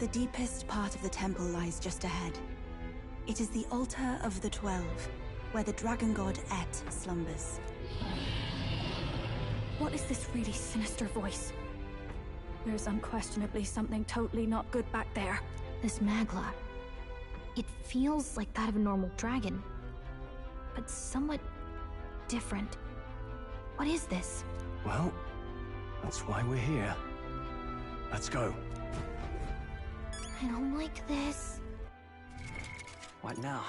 The deepest part of the temple lies just ahead. It is the altar of the 12, where the dragon god Et slumbers. What is this really sinister voice? There's unquestionably something totally not good back there. This Magla, it feels like that of a normal dragon, but somewhat different. What is this? Well, that's why we're here. Let's go. I don't like this. What now?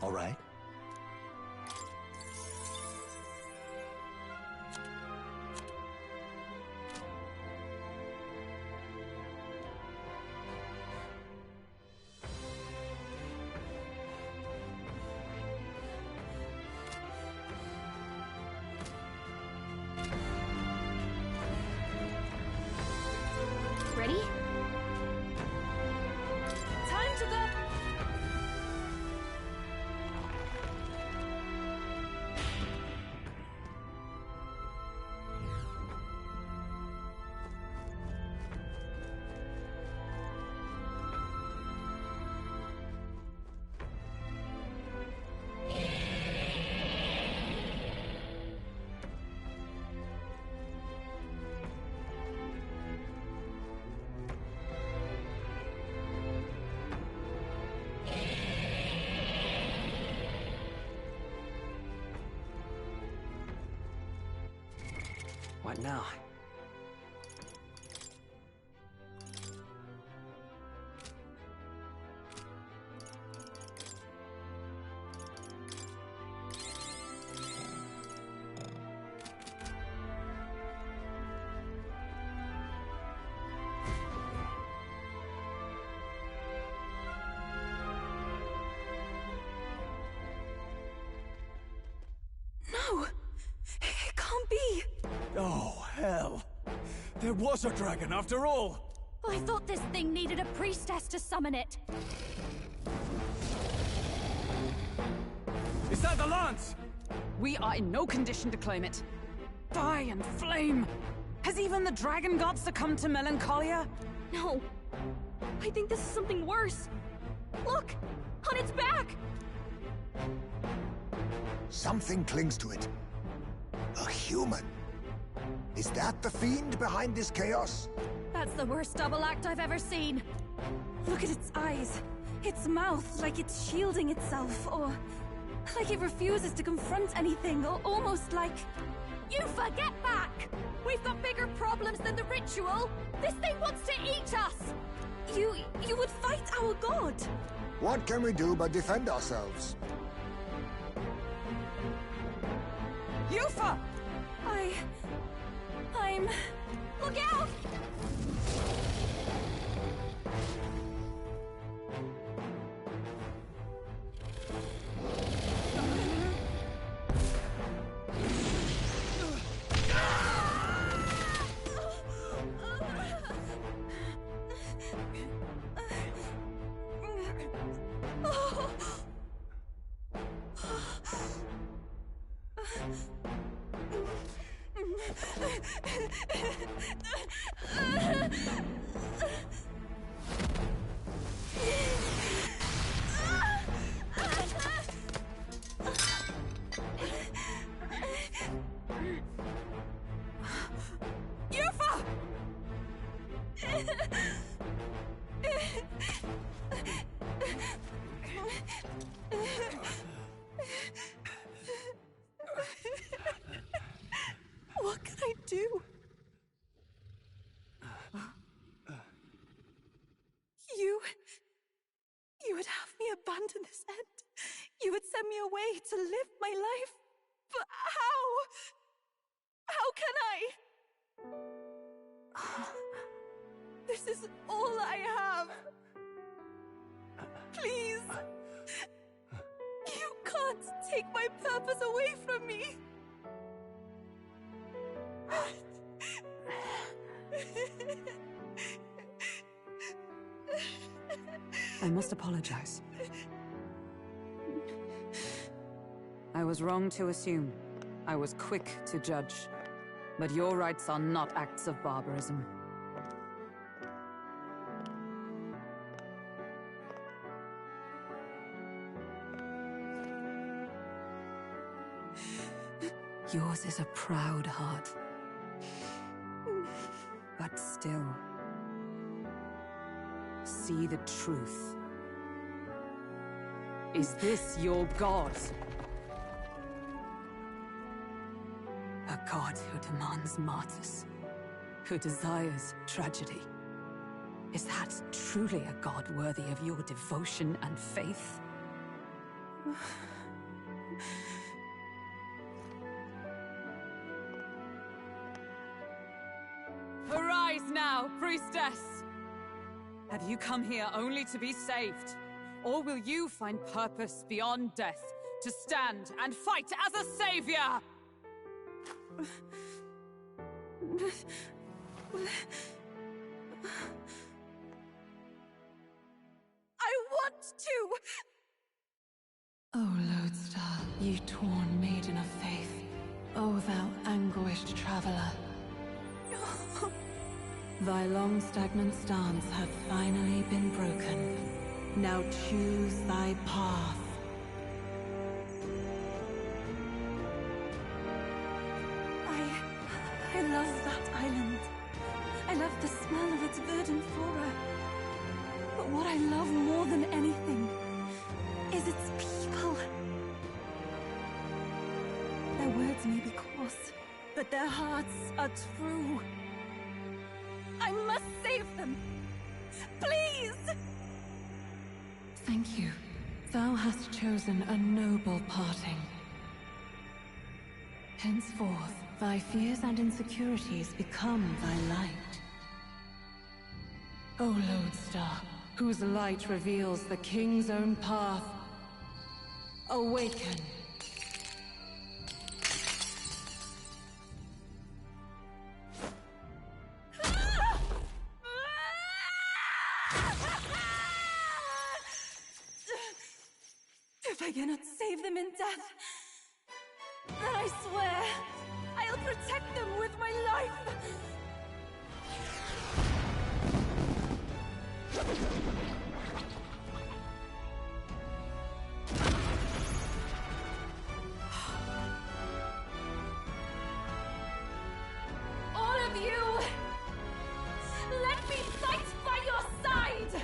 All right. Ready? Time to go! What now? No! It can't be! Oh, hell! There was a dragon after all! I thought this thing needed a priestess to summon it. Is that the lance? We are in no condition to claim it. Die and flame! Has even the dragon god succumbed to melancholia? No. I think this is something worse. Look! On its back! Something clings to it. A human. Is that the fiend behind this chaos? That's the worst double act I've ever seen. Look at its eyes. Its mouth, like it's shielding itself, or like it refuses to confront anything, or almost like... Yufa, get back! We've got bigger problems than the ritual! This thing wants to eat us! You would fight our god! What can we do but defend ourselves? Yufa! I'm... Look out! What can I do? You would have me abandon this end. You would send me away to live my life. But how? How can I? This is all I have. Please. You can't take my purpose away from me. I must apologize. I was wrong to assume. I was quick to judge. But your rites are not acts of barbarism. Yours is a proud heart. But still, see the truth. Is this your god? A god who demands martyrs, who desires tragedy. Is that truly a god worthy of your devotion and faith? Arise now, priestess! Have you come here only to be saved? Or will you find purpose beyond death, to stand and fight as a savior? I want to! O Lodestar, you torn maiden of faith, O thou anguished traveler. Thy long stagnant stance hath finally been broken. Now choose thy path. I love that island. I love the smell of its verdant flora. But what I love more than anything is its people. Their words may be coarse, but their hearts are true. I must save them. Please! Thank you. Thou hast chosen a noble parting. Henceforth, thy fears and insecurities become thy light. O Lodestar, whose light reveals the king's own path, awaken! cannot save them in death, then I swear I'll protect them with my life! All of you! Let me fight by your side!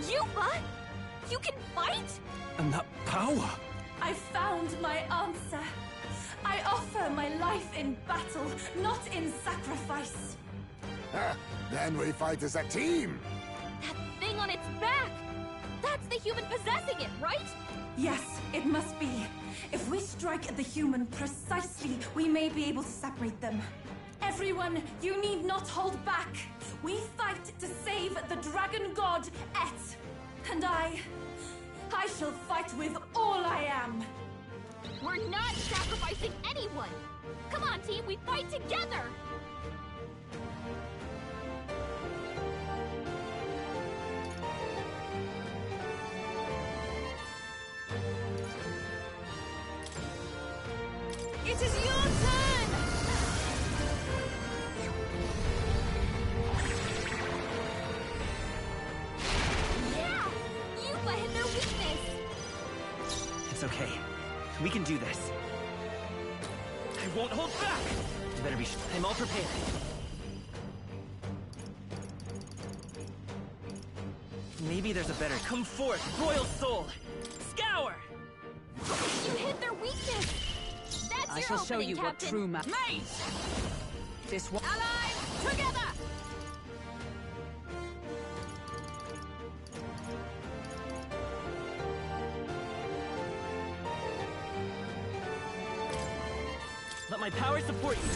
Yuba! You can fight? And that power! I found my answer. I offer my life in battle, not in sacrifice. Then we fight as a team! That thing on its back! That's the human possessing it, right? Yes, it must be. If we strike at the human precisely, we may be able to separate them. Everyone, you need not hold back. We fight to save the dragon god, Et. And I shall fight with all I am. We're not sacrificing anyone! Come on, team, we fight together! It is your turn! Yeah! Yuba hit their weakness! It's okay. We can do this. I won't hold back! You better be I'm all prepared. Maybe there's a better... Come forth, royal soul! Scour! You hit their weakness! That's I your shall show opening, you Captain. what true Mate! This one... Allies, together! Let my power support you.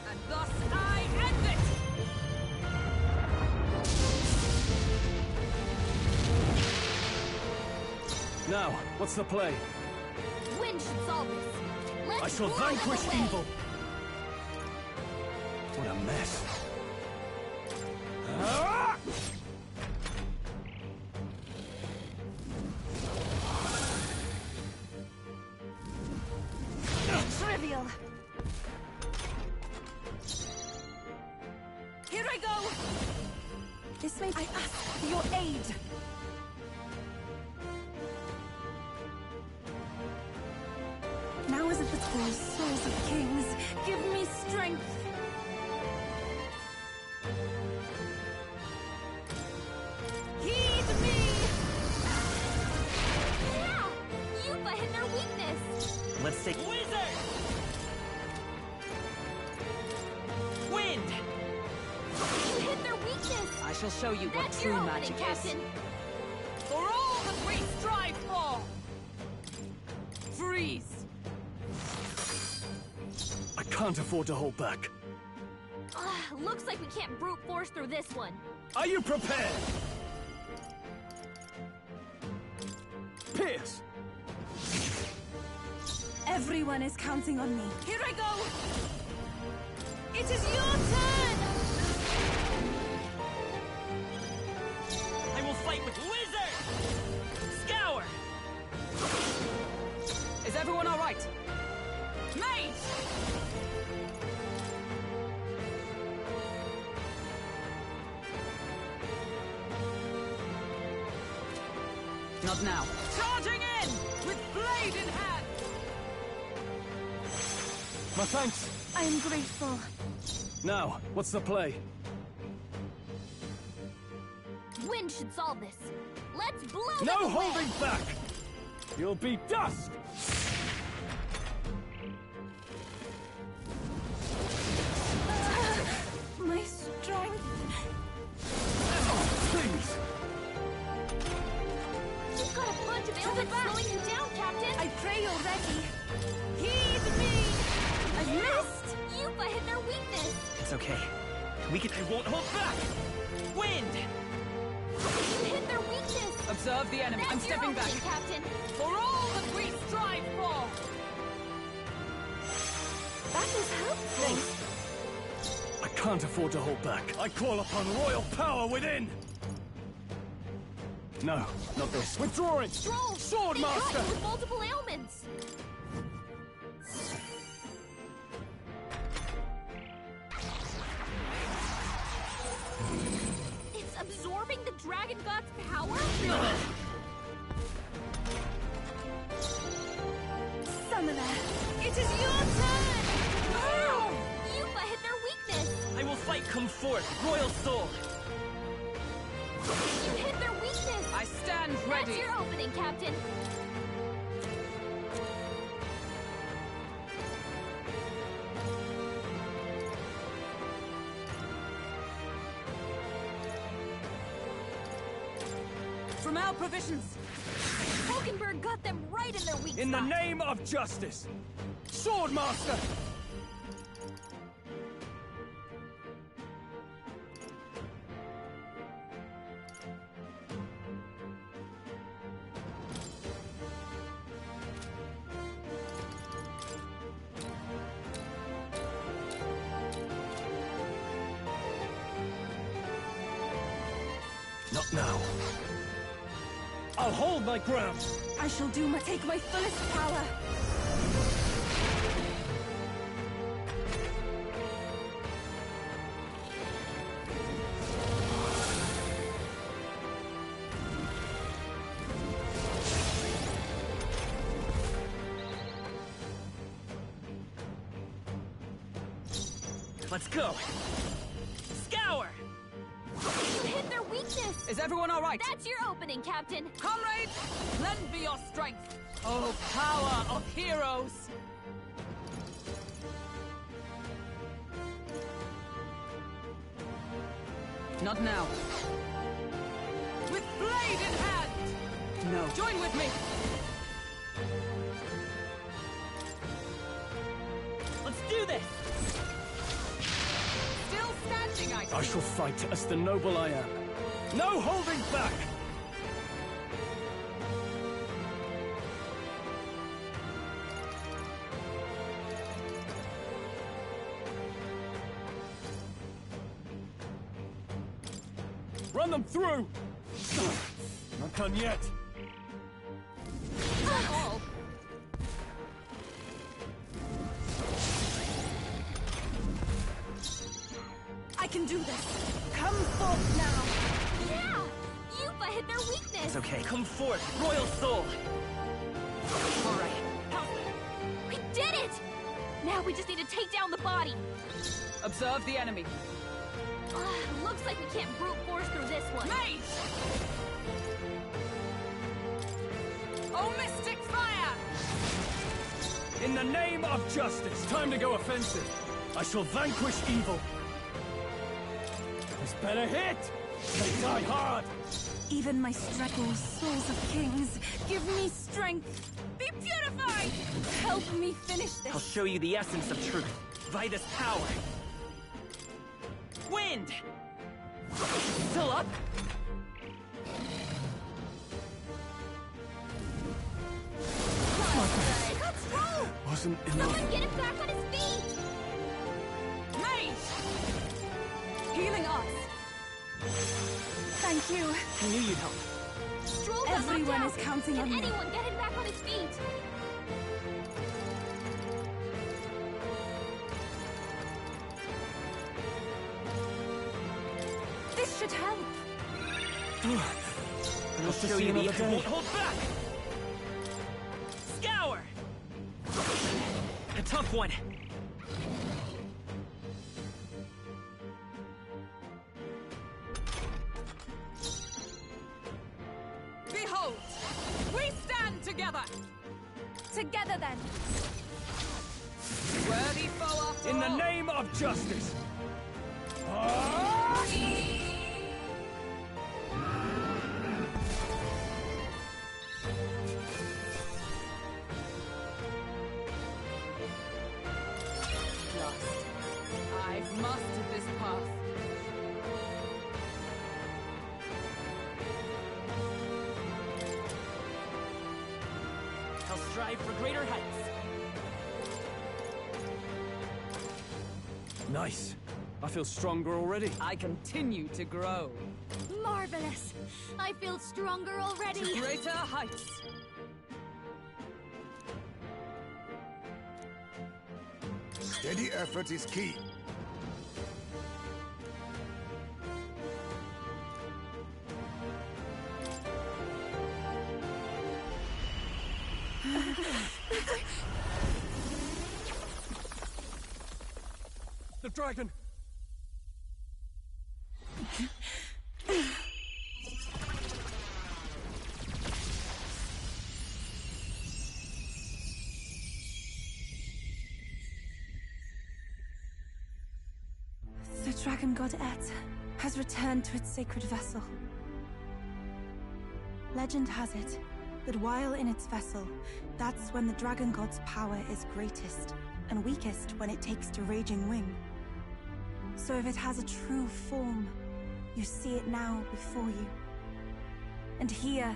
And thus I end it! Now, what's the play? Wind should solve this. Let's I shall roar them vanquish away. evil! What a mess. Ah! Trivial. Here I go! This may I ask for your aid. Now is it the tall souls of kings. Give me strength. Heed me! Yeah! Yuba hit their weakness! Let's take... Wizard! Wind! You hit their weakness! I shall show you what That's true your opening, magic is. Captain! For all that we strive for! Freeze! I can't afford to hold back. Looks like we can't brute force through this one. Are you prepared? Pierce! Everyone is counting on me. Here I go! It is your turn! I will fight with Wizard! Scour! Is everyone all right? Mate! Not now. Charging in! With blade in hand! My thanks. I am grateful. Now, what's the play? Wind should solve this. Let's blow them No away. holding back! You'll be dust! My strength. Please! You've got a bunch of ailments slowing you down, Captain! I pray you're ready. Heed me! I've missed! You've hit their weakness! It's okay. I won't hold back! Wind! You hit their weakness! Observe the enemy. That's I'm stepping your back. opening, Captain! For all that we strive for! That was helpful. I can't afford to hold back. I call upon royal power within! No, not this. Withdrawing! Stroll! Sword they got Master! you with multiple ailments! It's absorbing the Dragon God's power? Summoner, it is your turn! Oh! Yupa hit their weakness! I will fight come forth, Royal Soul! You hit their weakness! I stand ready. That's your opening, Captain! From our provisions. Hulkenberg got them right in their weak In the spot. name of justice! Sword Master! Not now. I'll hold my ground! I shall take my fullest power. Let's go! Scour! You hit their weakness! Is everyone all right? That's your opening, Captain! Comrades, lend me your strength. Oh, power of heroes! Not now. With blade in hand! No. Join with me! Let's do this! Still standing, I I see. shall fight as the noble I am. No holding back! Run them through! Not done yet. All. I can do this. Come forth now. Yeah! Yupa hit their weakness! It's okay. Come forth, Royal Soul! All right. We did it! Now we just need to take down the body. Observe the enemy. Looks like we can't brute force through this one. Mage! Oh, mystic fire! In the name of justice, time to go offensive. I shall vanquish evil. This better hit! They die hard! Even my struggle, souls of kings, give me strength. Be purified! Help me finish this. I'll show you the essence of truth. By this power. Wind! Still up? Let's roll! Wasn't Someone enough. get him back on his feet! Mage! Healing us. Thank you. I knew you'd help. Stroll got knocked Everyone out. is counting Can on me. anyone get him back on his feet? This should help. I'll show you the I won't hold back! Scour! A tough one. Behold, we stand together. In the name of justice! Just. I've mastered this path. I'll strive for greater heights. Nice. I feel stronger already. I continue to grow. Marvelous! I feel stronger already! To greater heights. Steady effort is key. The dragon! The dragon god Et has returned to its sacred vessel. Legend has it that while in its vessel, that's when the dragon god's power is greatest, and weakest when it takes to raging wing. So if it has a true form, you see it now before you. And here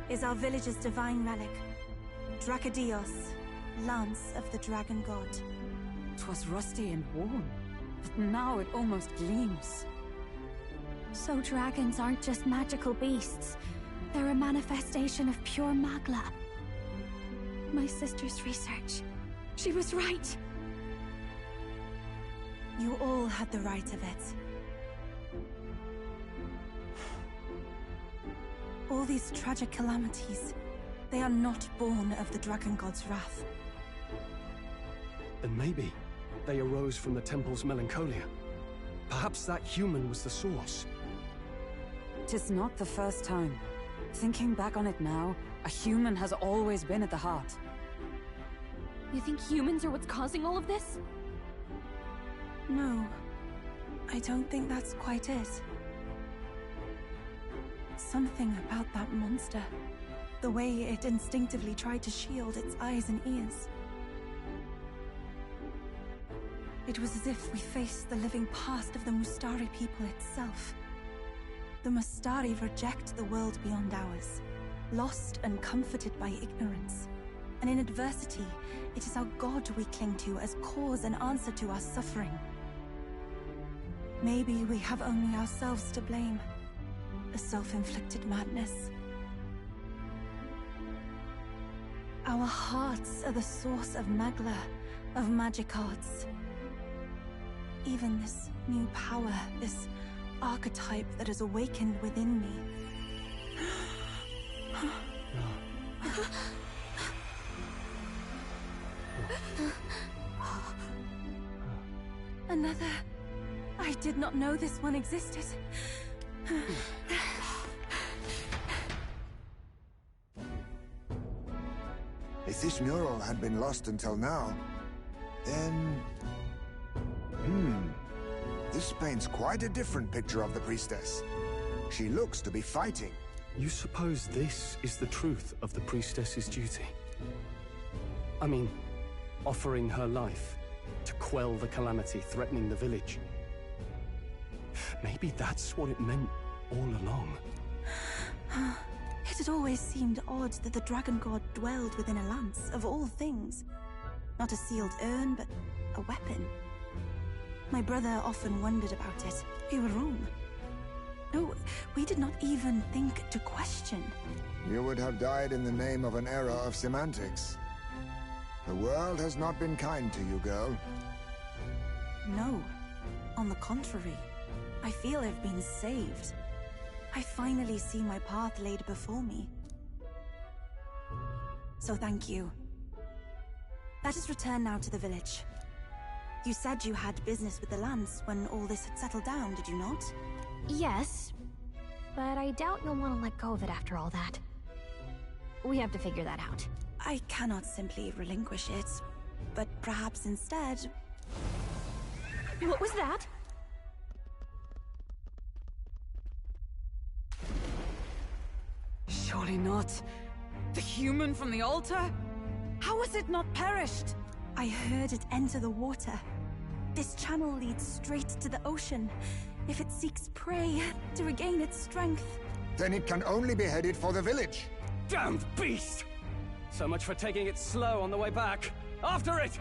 is our village's divine relic, Dracadios, Lance of the Dragon God. 'Twas rusty and worn, but now it almost gleams. So dragons aren't just magical beasts. They're a manifestation of pure Magla. My sister's research. She was right. You all had the right of it. All these tragic calamities, they are not born of the Dragon God's wrath. Then maybe they arose from the temple's melancholia. Perhaps that human was the source. 'Tis not the first time. Thinking back on it now, a human has always been at the heart. You think humans are what's causing all of this? No, I don't think that's quite it. Something about that monster. The way it instinctively tried to shield its eyes and ears. It was as if we faced the living past of the Mustari people itself. The Mustari reject the world beyond ours, lost and comforted by ignorance. And in adversity, it is our God we cling to as cause and answer to our suffering. Maybe we have only ourselves to blame. A self-inflicted madness. Our hearts are the source of Magla, of magic arts. Even this new power, this archetype that has awakened within me. Another. I did not know this one existed. If this mural had been lost until now, then... This paints quite a different picture of the priestess. She looks to be fighting. You suppose this is the truth of the priestess's duty? I mean, offering her life to quell the calamity threatening the village. Maybe that's what it meant all along. It had always seemed odd that the Dragon God dwelled within a lance, of all things. Not a sealed urn, but a weapon. My brother often wondered about it. We were wrong. No, we did not even think to question. You would have died in the name of an era of semantics. The world has not been kind to you, girl. No. On the contrary, I feel I've been saved. I finally see my path laid before me. So thank you. Let us return now to the village. You said you had business with the Lance when all this had settled down, did you not? Yes, but I doubt you'll want to let go of it after all that. We have to figure that out. I cannot simply relinquish it, but perhaps instead... What was that? Surely not. The human from the altar? How has it not perished? I heard it enter the water. This channel leads straight to the ocean. If it seeks prey to regain its strength. Then it can only be headed for the village. Damned beast! So much for taking it slow on the way back. After it!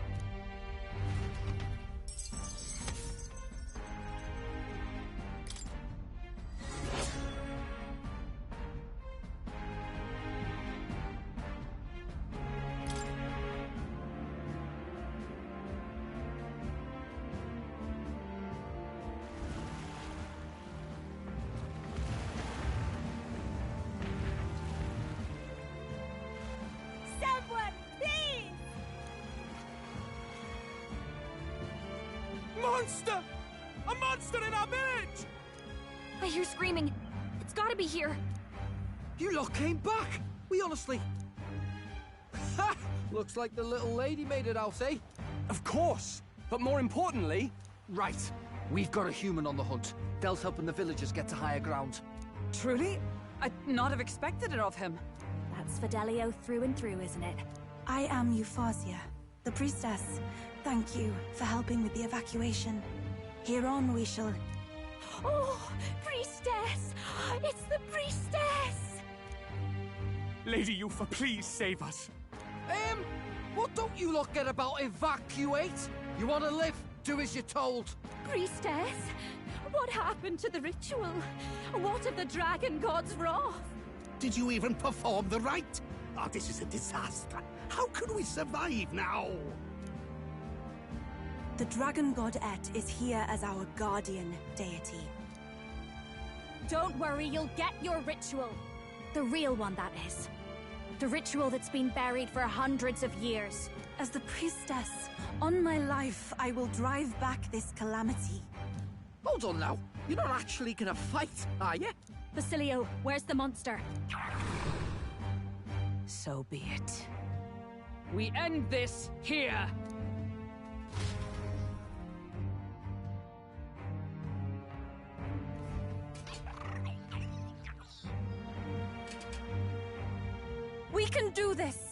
Someone, please! Monster! A monster in our village! I hear screaming. It's gotta be here. You lot came back! We honestly... Ha! Looks like the little lady made it out, eh? Of course! But more importantly... Right. We've got a human on the hunt. Del's helping the villagers get to higher ground. Truly? I'd not have expected it of him. That's Fidelio through and through, isn't it? I am Euphausia, the priestess. Thank you for helping with the evacuation. Hereon we shall... Oh, priestess! It's the priestess! Lady Yufa, please save us. What don't you lot get about evacuate? You want to live? Do as you're told. Priestess? What happened to the ritual? What of the dragon god's wrath? Did you even perform the rite? Oh, this is a disaster. How can we survive now? The dragon god Et is here as our guardian deity. Don't worry, you'll get your ritual. The real one, that is. The ritual that's been buried for hundreds of years. As the priestess, on my life, I will drive back this calamity. Hold on now. You're not actually gonna fight, are you? Basilio, where's the monster? So be it. We end this here! We can do this!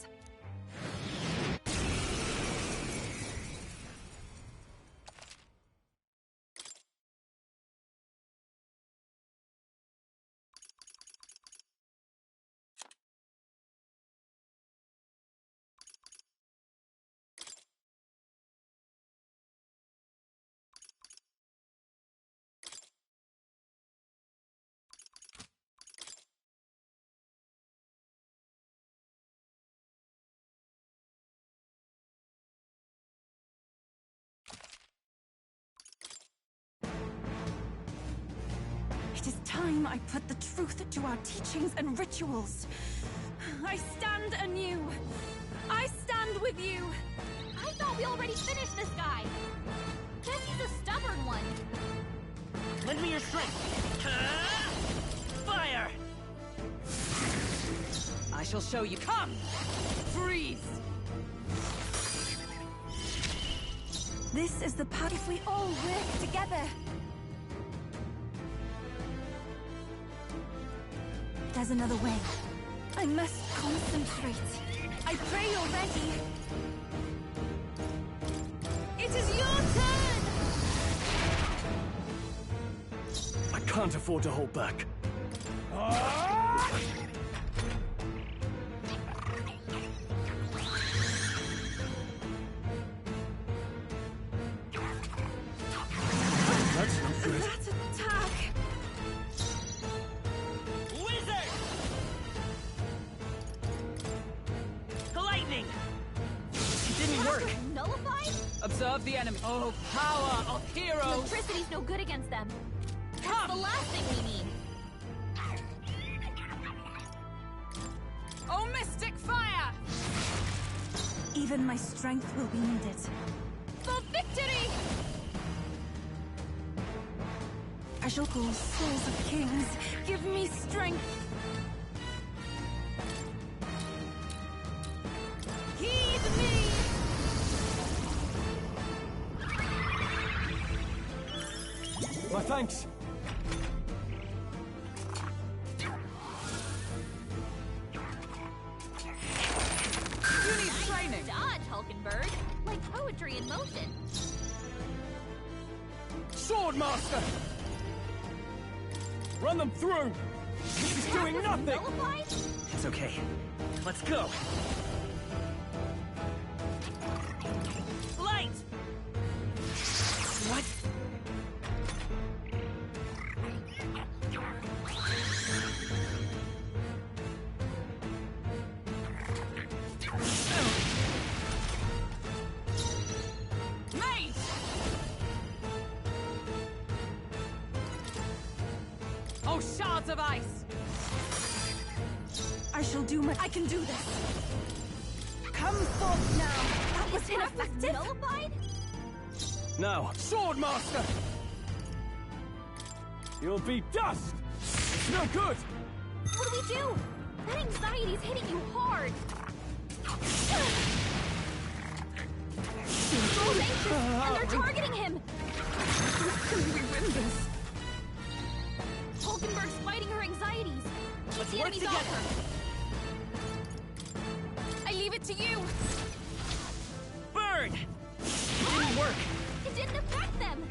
It is time I put the truth to our teachings and rituals. I stand anew. I stand with you. I thought we already finished this guy. Guess he's a stubborn one. Lend me your strength. Fire! I shall show you. Come! Freeze! This is the path if we all work together. There's another way. I must concentrate. I pray you're ready. It is your turn! I can't afford to hold back. That's not good. That attack! Wizard! Lightning! It didn't work! Nullified? Observe the enemy. Oh, power of heroes! Electricity's no good against them. That's the last thing we need. Oh, mystic fire! Even my strength will be needed. For victory! I shall call souls of kings. Give me strength. Heed me! Thanks. You need training. Dodge, Hulkenberg. Like poetry in motion. Swordmaster! Run them through! This is doing Was nothing! nullified? It's okay. Let's go! Light! What? Oh, shards of ice! I shall do my... I can do this! Come forth now! That was ineffective! Nullified? Now, Swordmaster! You'll be dust! It's no good! What do we do? That anxiety's hitting you hard. He's anxious, and they're targeting him! Can we win this? Hulkenberg's fighting her anxieties. Keep Let's the work enemies off her. I leave it to you! Burn! It didn't work. It didn't affect them.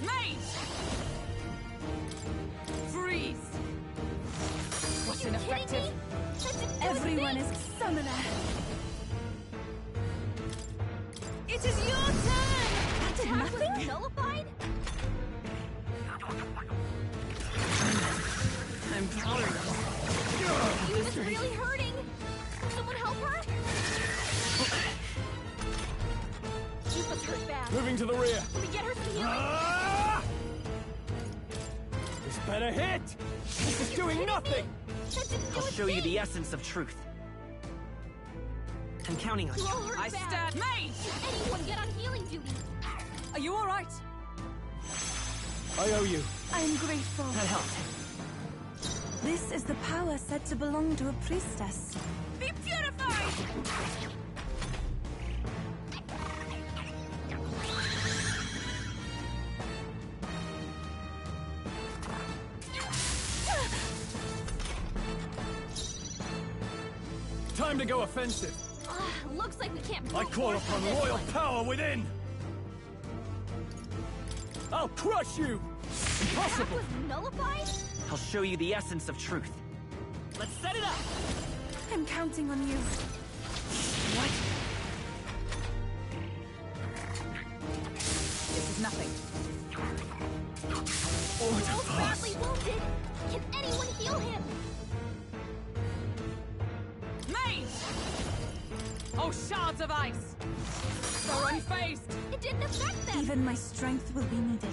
Mage! Freeze! What's Are you kidding ineffective? me? That didn't do a Everyone thing. is summoner! It is your turn! That did Attack was nothing? nullified? I'm powerless. She was really hurting. Can someone help her? She was hurt bad. Moving to the rear! Can we get her some healing? Ah! This better hit! This is doing nothing! That didn't do I'll a show you thing. the essence of truth. I'm counting on You you. all hurt I bad. stand. Mage! Anyone get on healing duty? Are you alright? I owe you. I am grateful. That helped. This is the power said to belong to a priestess. Be purified! Time to go offensive. Looks like we can't I move call forward upon from this royal one. power within! I'll crush you! Attack Impossible! was nullified? I'll show you the essence of truth. Let's set it up! I'm counting on you. What? This is nothing. He's badly wounded. Can anyone heal him? Mage! Oh, shards of ice! They're unfazed! It didn't affect them. Even my strength will be needed.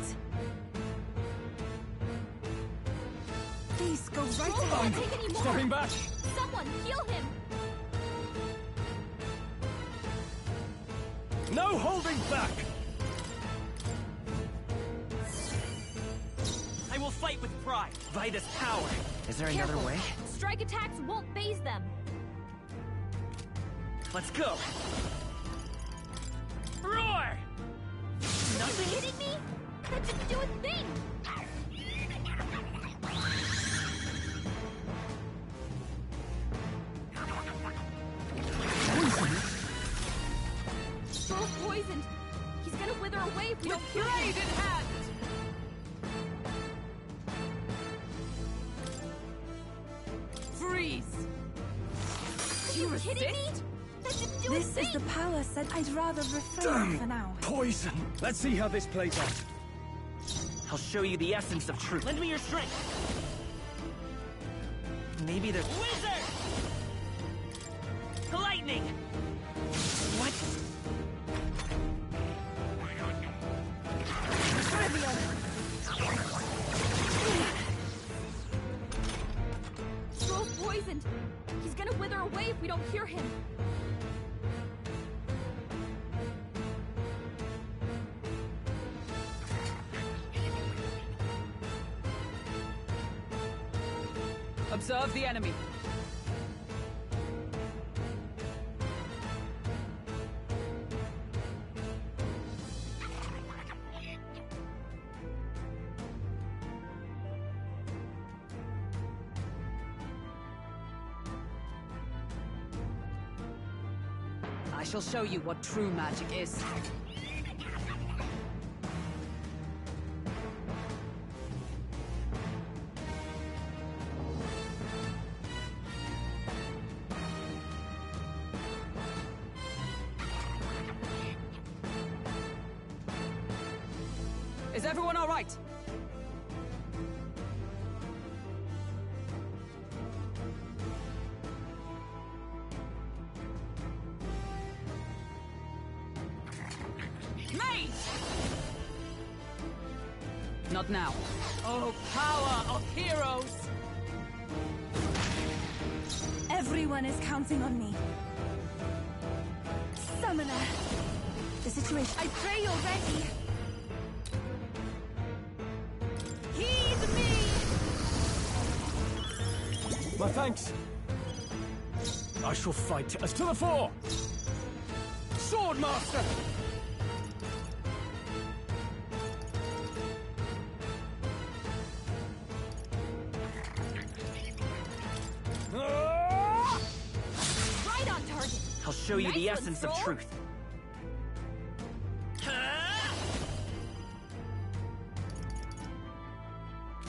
Please go right Scroll ahead. can't take any more. Stepping back! Someone heal him. No holding back! I will fight with pride. By this power. Is there another Careful. way? Strike attacks won't phase them. Let's go! Roar! Are you kidding me? That didn't do a thing. Stroll's poisoned. He's gonna wither away if we don't kill Blade him. in hand! Freeze! Are you kidding me? That didn't do a This thing. is the power said. I'd rather refrain for now. Poison! Let's see how this plays out. I'll show you the essence of truth. Lend me your strength. Maybe there's... Wizard! Lightning! What? Stroll's poisoned. He's gonna wither away if we don't cure him. Observe the enemy. I shall show you what true magic is. Is everyone all right? Not now. Oh, power of heroes! Everyone is counting on me. Summoner. The situation. I pray you're ready. Heed me! My thanks. I shall fight as to the fore! Swordmaster! Right on target. I'll show you the essence of truth.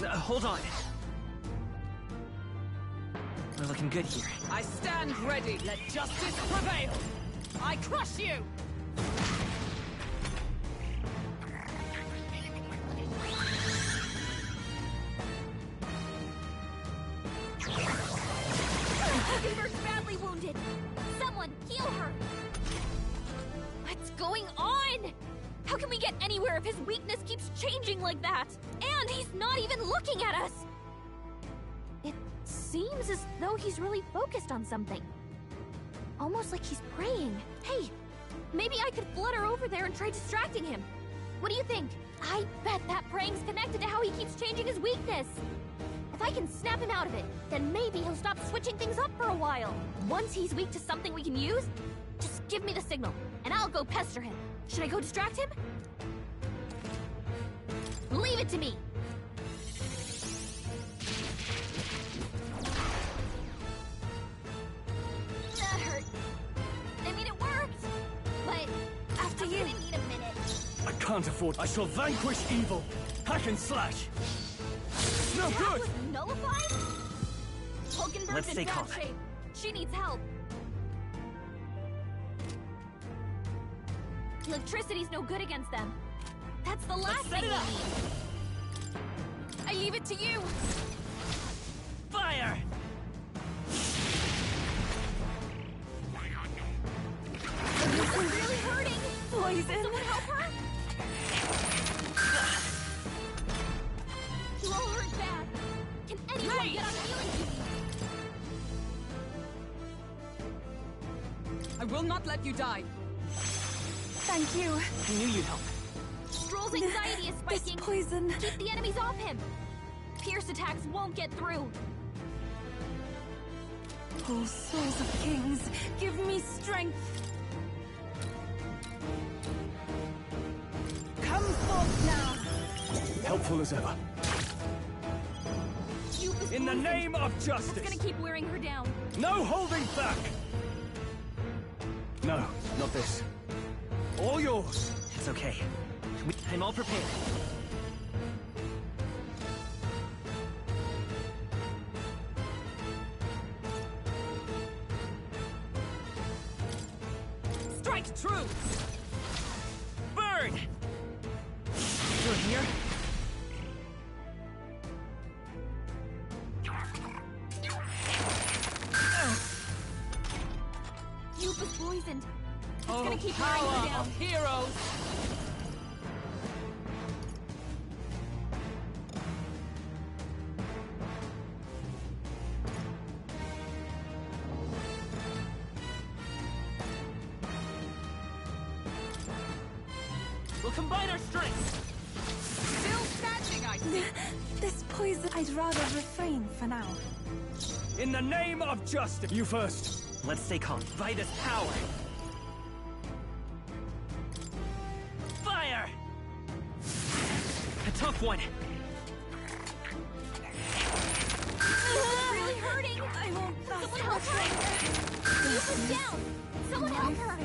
Hold on. We're looking good here. I stand ready. Let justice prevail. I crush you! Beaver's badly wounded. Someone heal her. What's going on? How can we get anywhere if his weakness keeps changing like that? And he's not even looking at us. It seems as though he's really focused on something. Almost like he's praying. Hey, maybe I could flutter over there and try distracting him. What do you think? I bet that praying's connected to how he keeps changing his weakness. If I can snap him out of it, then maybe he'll stop switching things up for a while. Once he's weak to something we can use, just give me the signal, and I'll go pester him. Should I go distract him? Leave it to me! That hurt. I mean, it worked! But after you need a minute. I can't afford. I shall vanquish evil. Hack and slash. No That good. was nullified? Hulkenberg's Let's stay in bad calm. shape. She needs help. Electricity's no good against them. That's the last thing we need. I leave it to you. Fire! This is really hurting. Poison. Someone help her? You all hurt bad. Can anyone get on healing duty? I will not let you die. Thank you. I knew you'd help. Stroll's anxiety is This spiking. poison. Keep the enemies off him. Pierce attacks won't get through. Oh, souls of kings, give me strength. Come forth now. Helpful as ever. Youth In the poisoned. name of That's justice. gonna keep wearing her down. No holding back. No, not this. All yours. It's okay. I'm all prepared. Strike true! Bird! You're here? Youth is poisoned. It's Oh, gonna keep wearing her power down. of heroes! We'll combine our strengths! Still standing, I see. This poison, I'd rather refrain for now. In the name of justice! You first. Let's stay calm. Vitus power! Fire! A tough one! Really hurting! I won't Someone help her! Yufa's down! Someone help her!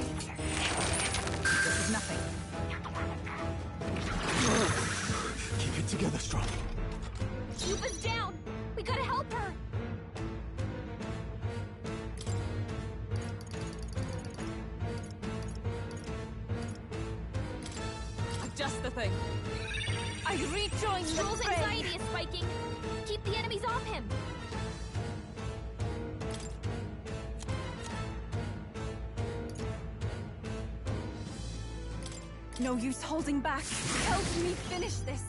This is nothing. Keep it together, strong. Yufa's down! We gotta help her! Just the thing. I rejoin the Joel's fray. anxiety is spiking! Keep the enemies off him! No use holding back. Help me finish this.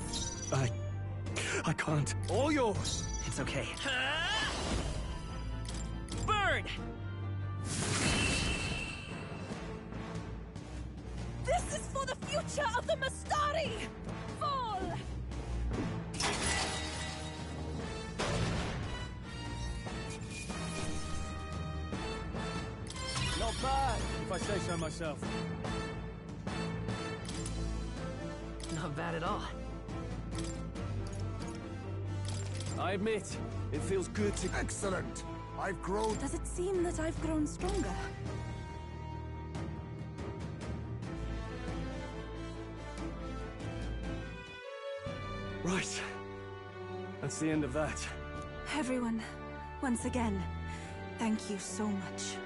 I can't. All yours. It's okay. Burn! This is for the future of the Mastari! Fall! Not bad, if I say so myself. Not bad at all. I admit, it feels good to... Excellent! I've grown... Does it seem that I've grown stronger? Right. That's the end of that. Everyone, once again, thank you so much.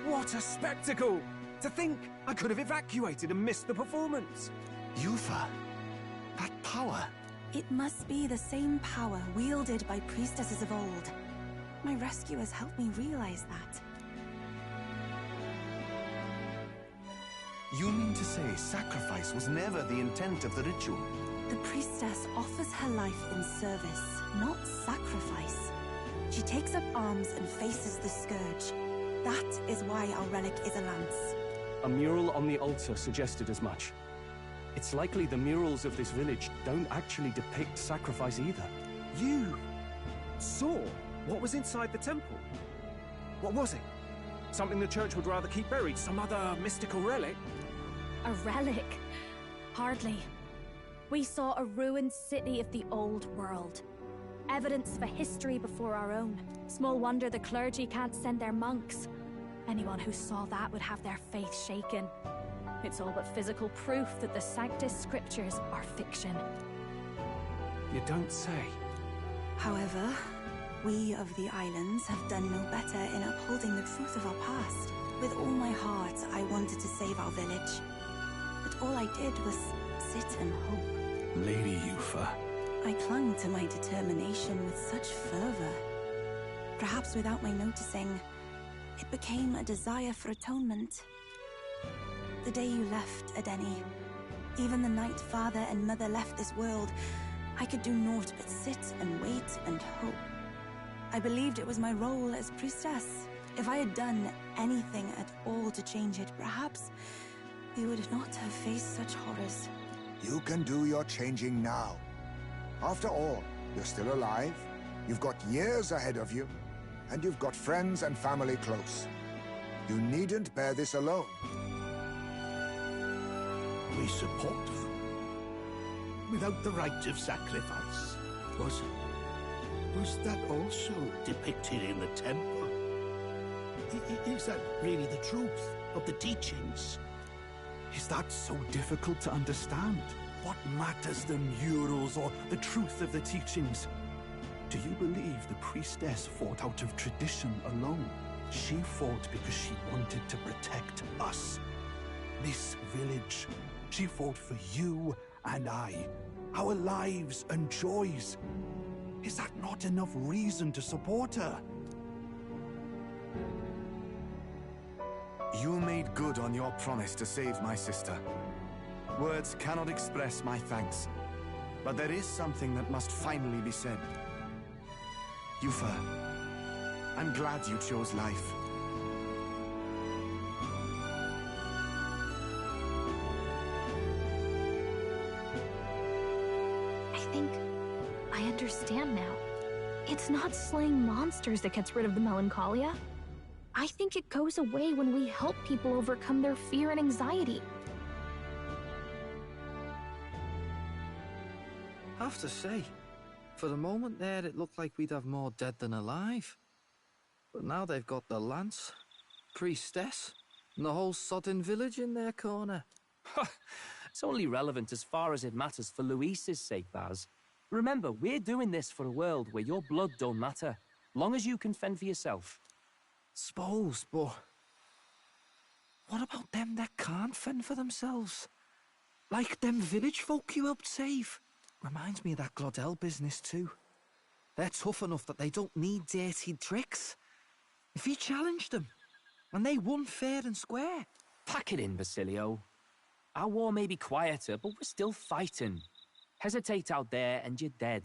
What a spectacle! To think I could have evacuated and missed the performance. Yufa, that power. It must be the same power wielded by priestesses of old. My rescuers helped me realize that. You mean to say sacrifice was never the intent of the ritual? The priestess offers her life in service, not sacrifice. She takes up arms and faces the scourge. That is why our relic is a lance. A mural on the altar suggested as much. It's likely the murals of this village don't actually depict sacrifice either. You saw what was inside the temple? What was it? Something the church would rather keep buried? Some other mystical relic? A relic? Hardly. We saw a ruined city of the old world. Evidence for history before our own. Small wonder the clergy can't send their monks. Anyone who saw that would have their faith shaken. It's all but physical proof that the Sanctus Scriptures are fiction. You don't say. However, we of the islands have done no better in upholding the truth of our past. With all my heart, I wanted to save our village. But all I did was sit and hope. Lady Yufa. I clung to my determination with such fervor. Perhaps without my noticing, it became a desire for atonement. The day you left, Adeni, even the night father and mother left this world, I could do naught but sit and wait and hope. I believed it was my role as priestess. If I had done anything at all to change it, perhaps we would not have faced such horrors. You can do your changing now. After all, you're still alive, you've got years ahead of you, and you've got friends and family close. You needn't bear this alone. We support you. Without the rite of sacrifice. Was that also depicted in the temple? Is that really the truth of the teachings? Is that so difficult to understand? What matters the murals or the truth of the teachings? Do you believe the priestess fought out of tradition alone? She fought because she wanted to protect us. This village. She fought for you and I. Our lives and joys. Is that not enough reason to support her? You made good on your promise to save my sister. Words cannot express my thanks. But there is something that must finally be said. Yufa, I'm glad you chose life. understand now. It's not slaying monsters that gets rid of the melancholia. I think it goes away when we help people overcome their fear and anxiety. Have to say, for the moment there, it looked like we'd have more dead than alive. But now they've got the Lance, Priestess, and the whole sodden village in their corner. It's only relevant as far as it matters for Luis's sake, Baz. Remember, we're doing this for a world where your blood don't matter, long as you can fend for yourself. Suppose, but what about them that can't fend for themselves? Like them village folk you helped save. Reminds me of that Glodell business too. They're tough enough that they don't need dirty tricks. If you challenged them, and they won fair and square. Pack it in, Basilio. Our war may be quieter, but we're still fighting. Hesitate out there and you're dead.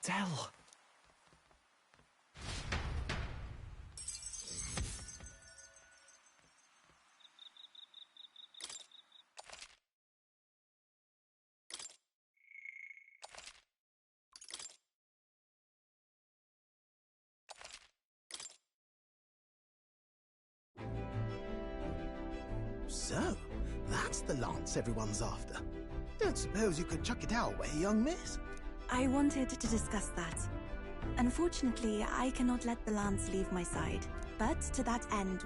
Del. So, that's the lance everyone's after. Don't suppose you could chuck it our way, young miss? I wanted to discuss that. Unfortunately, I cannot let the lance leave my side. But to that end,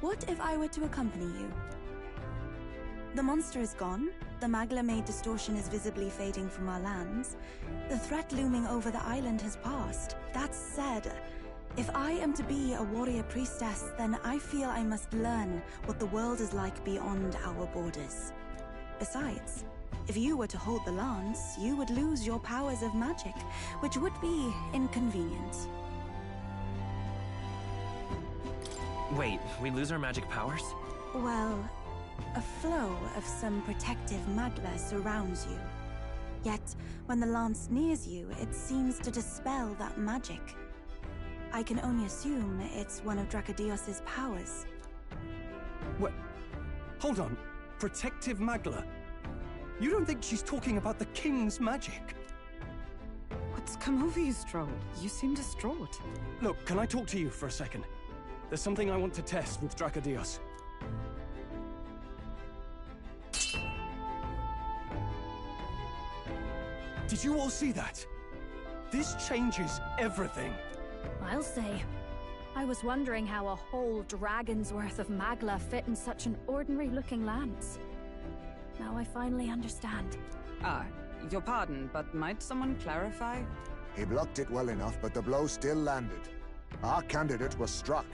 what if I were to accompany you? The monster is gone, the Magla-made distortion is visibly fading from our lands, the threat looming over the island has passed. That said, if I am to be a warrior priestess, then I feel I must learn what the world is like beyond our borders. Besides, if you were to hold the lance, you would lose your powers of magic, which would be inconvenient. Wait, we lose our magic powers? Well, a flow of some protective magla surrounds you. Yet, when the lance nears you, it seems to dispel that magic. I can only assume it's one of Dracodios's powers. What? Hold on. Protective Magla? You don't think she's talking about the king's magic? What's come over you, Stroll? You seem distraught. Look, can I talk to you for a second? There's something I want to test with Dracodios. Did you all see that? This changes everything. I'll say. I was wondering how a whole dragon's worth of magla fit in such an ordinary-looking lance. Now I finally understand. Your pardon, but might someone clarify? He blocked it well enough, but the blow still landed. Our candidate was struck.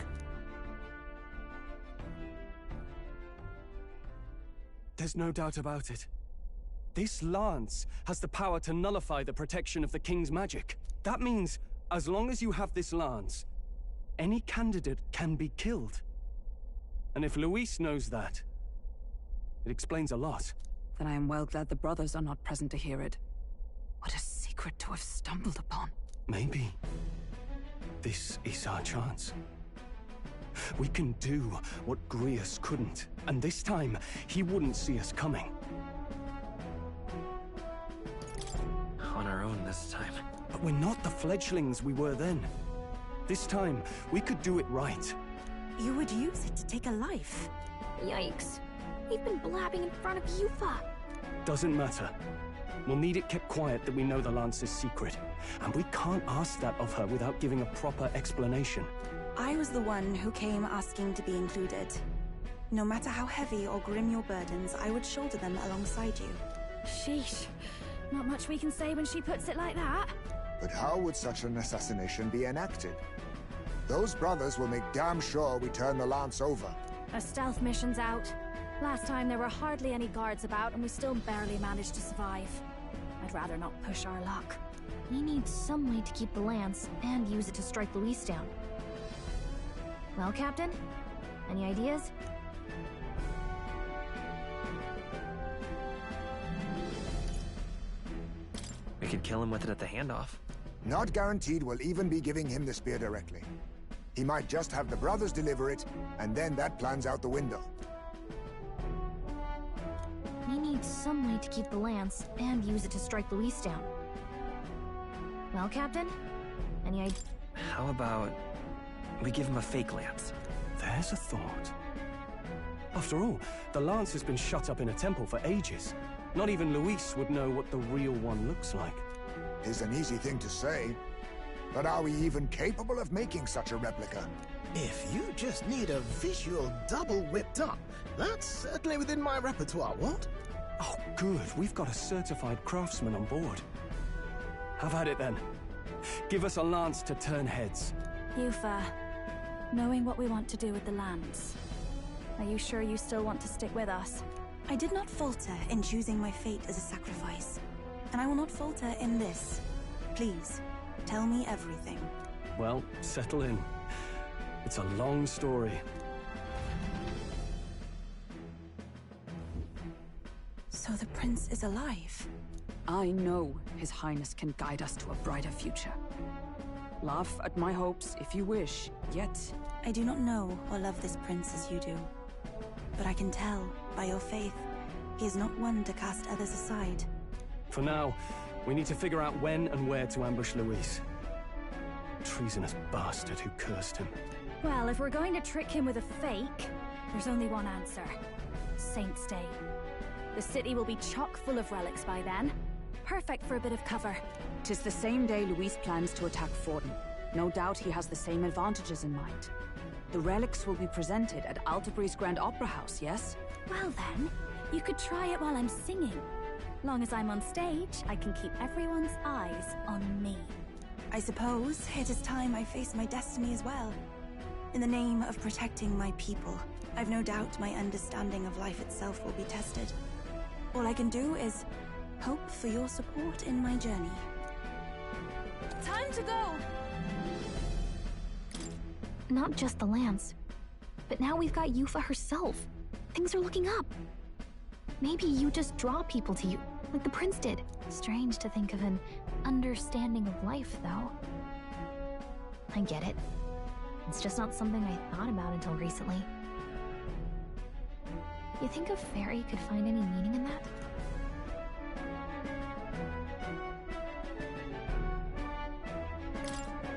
There's no doubt about it. This lance has the power to nullify the protection of the king's magic. That means, as long as you have this lance, any candidate can be killed. And if Luis knows that, it explains a lot. Then I am well glad the brothers are not present to hear it. What a secret to have stumbled upon. Maybe this is our chance. We can do what Grius couldn't, and this time, he wouldn't see us coming. On our own this time. But we're not the fledglings we were then. This time, we could do it right. You would use it to take a life. Yikes. We've been blabbing in front of Yufa. Doesn't matter. We'll need it kept quiet that we know the Lance's secret. And we can't ask that of her without giving a proper explanation. I was the one who came asking to be included. No matter how heavy or grim your burdens, I would shoulder them alongside you. Sheesh. Not much we can say when she puts it like that. But how would such an assassination be enacted? Those brothers will make damn sure we turn the lance over. A stealth mission's out. Last time there were hardly any guards about and we still barely managed to survive. I'd rather not push our luck. We need some way to keep the lance and use it to strike Luis down. Well, Captain? Any ideas? We could kill him with it at the handoff. Not guaranteed we'll even be giving him the spear directly. He might just have the brothers deliver it, and then that plan's out the window. We need need some way to keep the lance and use it to strike Luis down. Well, Captain? Any idea? How about we give him a fake lance? There's a thought. After all, the lance has been shut up in a temple for ages. Not even Luis would know what the real one looks like. It's an easy thing to say, but are we even capable of making such a replica? If you just need a visual double whipped up, that's certainly within my repertoire, what? Oh, good. We've got a certified craftsman on board. Have at it then. Give us a lance to turn heads. Yufa, knowing what we want to do with the lance, are you sure you still want to stick with us? I did not falter in choosing my fate as a sacrifice, and I will not falter in this. Please, tell me everything. Well, settle in. It's a long story. So the prince is alive? I know His Highness can guide us to a brighter future. Laugh at my hopes if you wish, yet... I do not know or love this prince as you do. But I can tell, by your faith, he is not one to cast others aside. For now, we need to figure out when and where to ambush Luis. Treasonous bastard who cursed him. Well, if we're going to trick him with a fake, there's only one answer. Saint's Day. The city will be chock full of relics by then. Perfect for a bit of cover. 'Tis the same day Luis plans to attack Forden. No doubt he has the same advantages in mind. The relics will be presented at Altabri's Grand Opera House, yes? Well then, you could try it while I'm singing. Long as I'm on stage, I can keep everyone's eyes on me. I suppose it is time I face my destiny as well. In the name of protecting my people, I've no doubt my understanding of life itself will be tested. All I can do is hope for your support in my journey. Time to go! Not just the lance, but now we've got Yufa herself. Things are looking up. Maybe you just draw people to you, like the prince did. Strange to think of an understanding of life, though. I get it. It's just not something I thought about until recently. You think a fairy could find any meaning in that?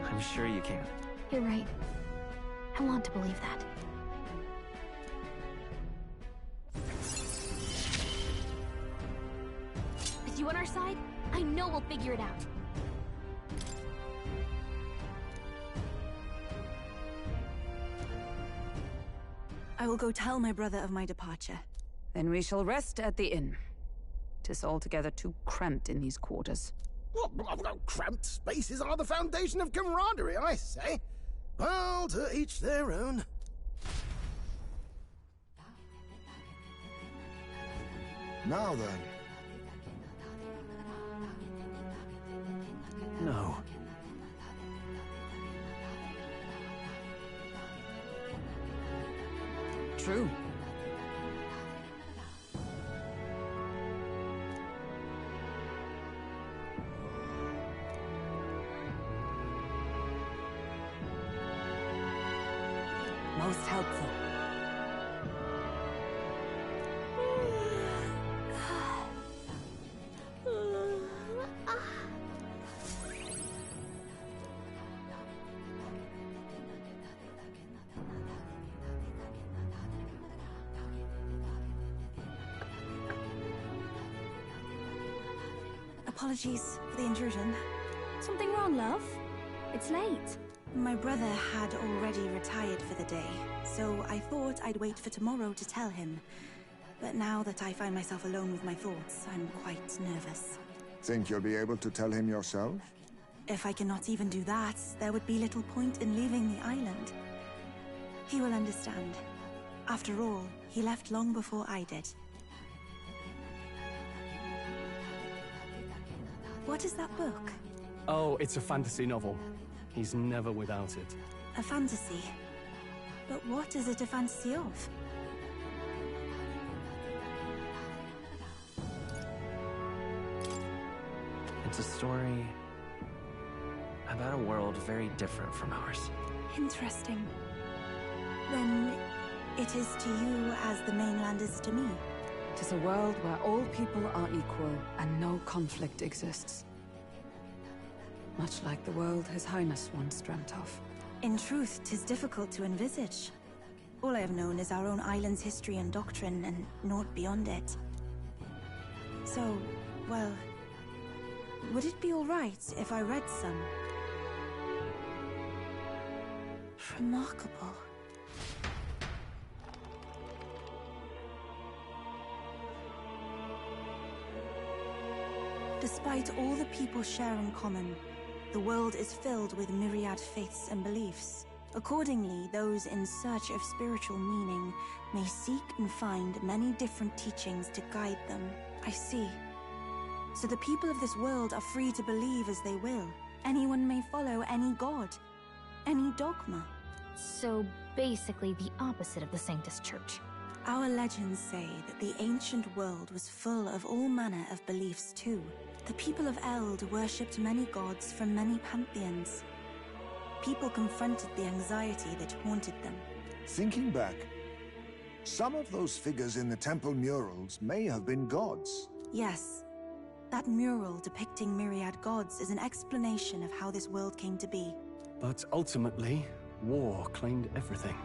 I'm sure you can. You're right. I want to believe that. With you on our side, I know we'll figure it out. I will go tell my brother of my departure. Then we shall rest at the inn. 'Tis altogether too cramped in these quarters. What, cramped spaces are the foundation of camaraderie, I say. Well, to each their own. Now then. No. True. Most helpful. Apologies for the intrusion. Something wrong, love? It's late. My brother had already retired for the day, so I thought I'd wait for tomorrow to tell him. But now that I find myself alone with my thoughts, I'm quite nervous. Think you'll be able to tell him yourself? If I cannot even do that, there would be little point in leaving the island. He will understand. After all, he left long before I did. What is that book? Oh, it's a fantasy novel. He's never without it. A fantasy? But what is it a fantasy of? It's a story about a world very different from ours. Interesting. Then it is to you as the mainland is to me. 'Tis a world where all people are equal and no conflict exists. Much like the world His Highness once dreamt of. In truth, 'tis difficult to envisage. All I have known is our own island's history and doctrine, and naught beyond it. So, well, would it be all right if I read some? Remarkable. Despite all the people share in common, the world is filled with myriad faiths and beliefs. Accordingly, those in search of spiritual meaning may seek and find many different teachings to guide them. I see. So the people of this world are free to believe as they will. Anyone may follow any god, any dogma. So basically the opposite of the Sanctus Church. Our legends say that the ancient world was full of all manner of beliefs too. The people of Eld worshipped many gods from many pantheons. People confronted the anxiety that haunted them. Thinking back, some of those figures in the temple murals may have been gods. Yes. That mural depicting myriad gods is an explanation of how this world came to be. But ultimately, war claimed everything.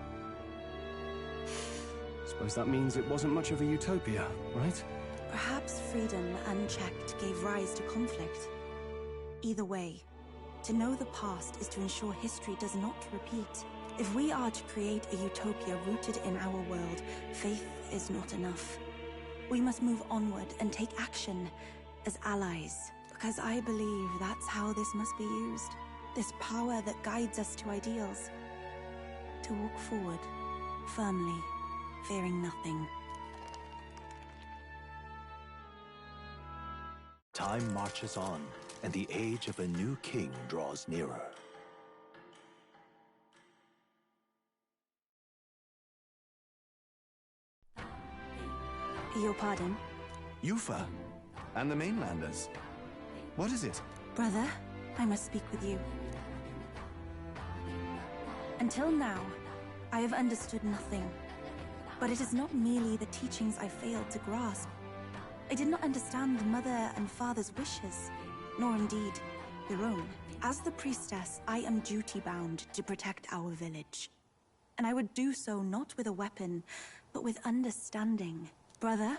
Suppose that means it wasn't much of a utopia, right? Perhaps freedom unchecked gave rise to conflict. Either way, to know the past is to ensure history does not repeat. If we are to create a utopia rooted in our world, faith is not enough. We must move onward and take action as allies, because I believe that's how this must be used. This power that guides us to ideals. To walk forward, firmly, fearing nothing. Time marches on, and the age of a new king draws nearer. Your pardon? Yufa, and the mainlanders. What is it? Brother, I must speak with you. Until now, I have understood nothing. But it is not merely the teachings I failed to grasp. I did not understand Mother and Father's wishes, nor indeed your own. As the priestess, I am duty-bound to protect our village. And I would do so not with a weapon, but with understanding. Brother,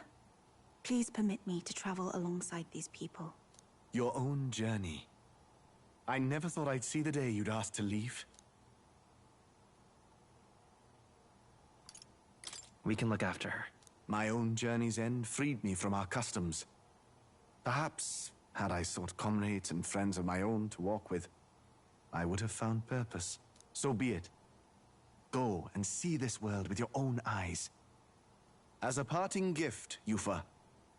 please permit me to travel alongside these people. Your own journey. I never thought I'd see the day you'd ask to leave. We can look after her. My own journey's end freed me from our customs. Perhaps, had I sought comrades and friends of my own to walk with, I would have found purpose. So be it. Go and see this world with your own eyes. As a parting gift, Yufa,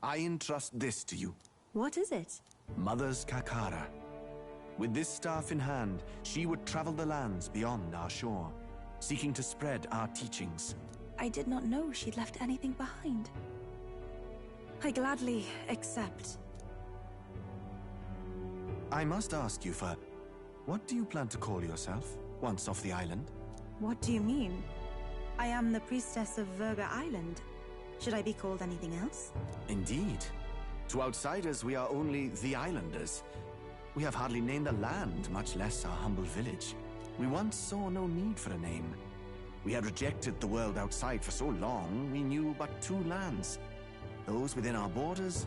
I entrust this to you. What is it? Mother's Kakara. With this staff in hand, she would travel the lands beyond our shore, seeking to spread our teachings. I did not know she'd left anything behind. I gladly accept. I must ask, Yufa, what do you plan to call yourself, once off the island? What do you mean? I am the priestess of Verga Island. Should I be called anything else? Indeed. To outsiders, we are only the islanders. We have hardly named the land, much less our humble village. We once saw no need for a name. We had rejected the world outside for so long, we knew but two lands. Those within our borders,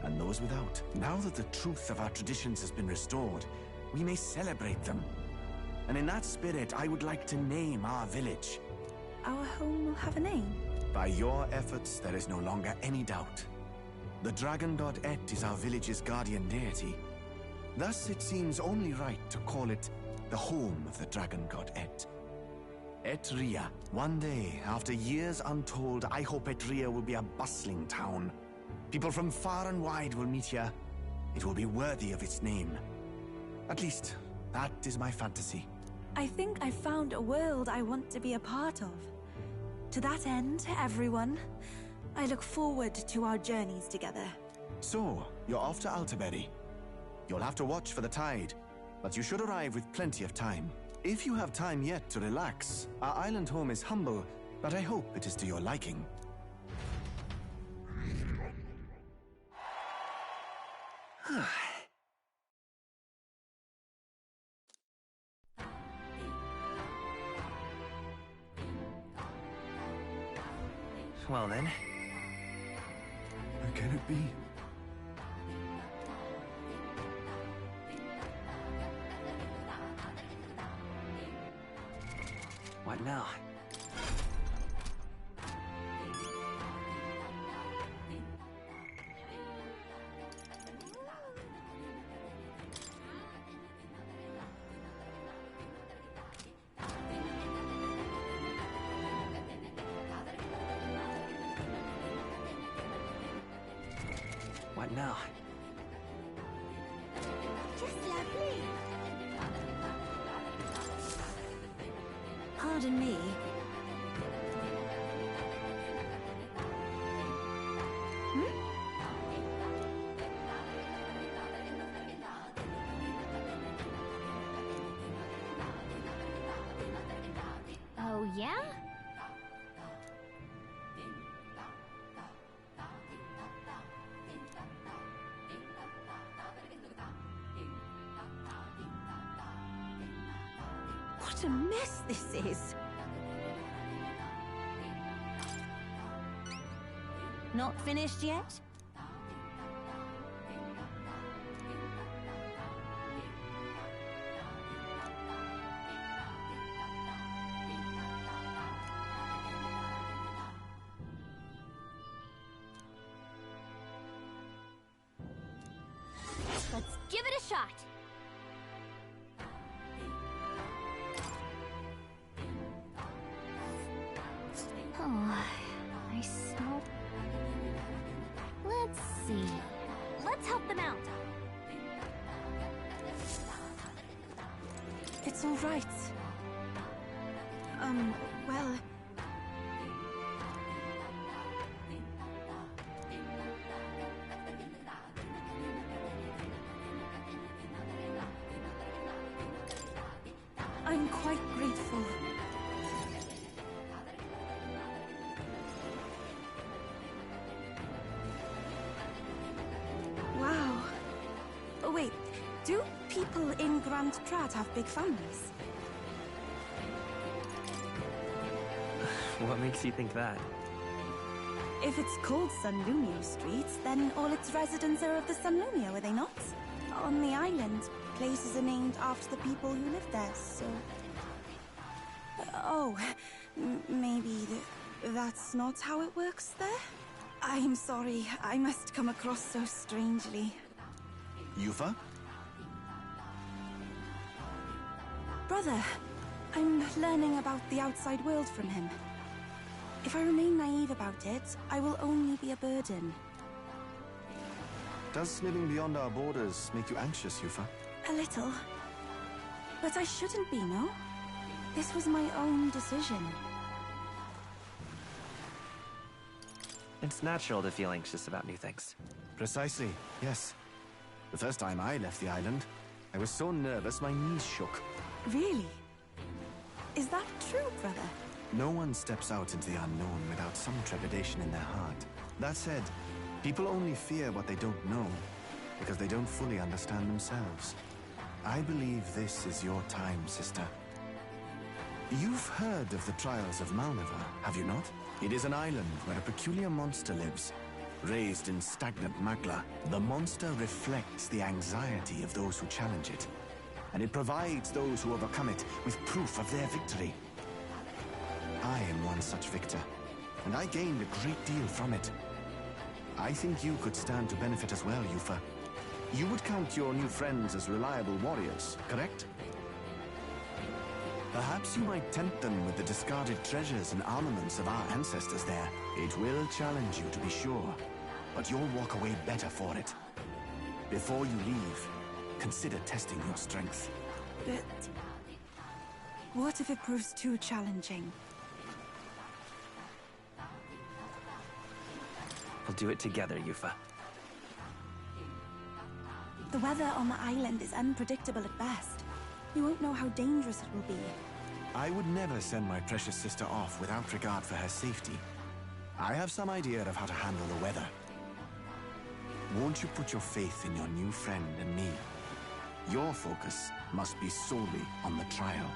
and those without. Now that the truth of our traditions has been restored, we may celebrate them. And in that spirit, I would like to name our village. Our home will have a name? By your efforts, there is no longer any doubt. The dragon god Et is our village's guardian deity. Thus, it seems only right to call it the home of the dragon god Et. Etria. One day, after years untold, I hope Etria will be a bustling town. People from far and wide will meet here. It will be worthy of its name. At least, that is my fantasy. I think I found a world I want to be a part of. To that end, everyone, I look forward to our journeys together. So, you're off to Altaberry. You'll have to watch for the tide, but you should arrive with plenty of time. If you have time yet to relax, our island home is humble, but I hope it is to your liking. Well then. Where can it be? What now? What now? Just lovely. Pardon me. Oh, yeah? What a mess this is. Not finished yet? Let's give it a shot. Oh, I smell... Let's see. Let's help them out. It's all right. Well... I'm quite grateful. Wow. Oh, wait. Do people in Grand Trat have big families? What makes you think that? If it's called Sunlumio Street, then all its residents are of the Sunlumio, are they not? On the island, places are named after the people who live there, so... Oh, maybe that's not how it works there? I'm sorry, I must come across so strangely. Yufa? Brother, I'm learning about the outside world from him. If I remain naive about it, I will only be a burden. Does living beyond our borders make you anxious, Yufa? A little. But I shouldn't be, no? This was my own decision. It's natural to feel anxious about new things. Precisely, yes. The first time I left the island, I was so nervous my knees shook. Really? Is that true, brother? No one steps out into the unknown without some trepidation in their heart. That said, people only fear what they don't know, because they don't fully understand themselves. I believe this is your time, sister. You've heard of the trials of Malnever, have you not? It is an island where a peculiar monster lives. Raised in stagnant magma, the monster reflects the anxiety of those who challenge it. And it provides those who overcome it with proof of their victory. I am one such victor, and I gained a great deal from it. I think you could stand to benefit as well, Yufa. You would count your new friends as reliable warriors, correct? Perhaps you might tempt them with the discarded treasures and armaments of our ancestors there. It will challenge you, to be sure, but you'll walk away better for it. Before you leave, consider testing your strength. But... what if it proves too challenging? We'll do it together, Yufa. The weather on the island is unpredictable at best. You won't know how dangerous it will be. I would never send my precious sister off without regard for her safety. I have some idea of how to handle the weather. Won't you put your faith in your new friend and me? Your focus must be solely on the trial.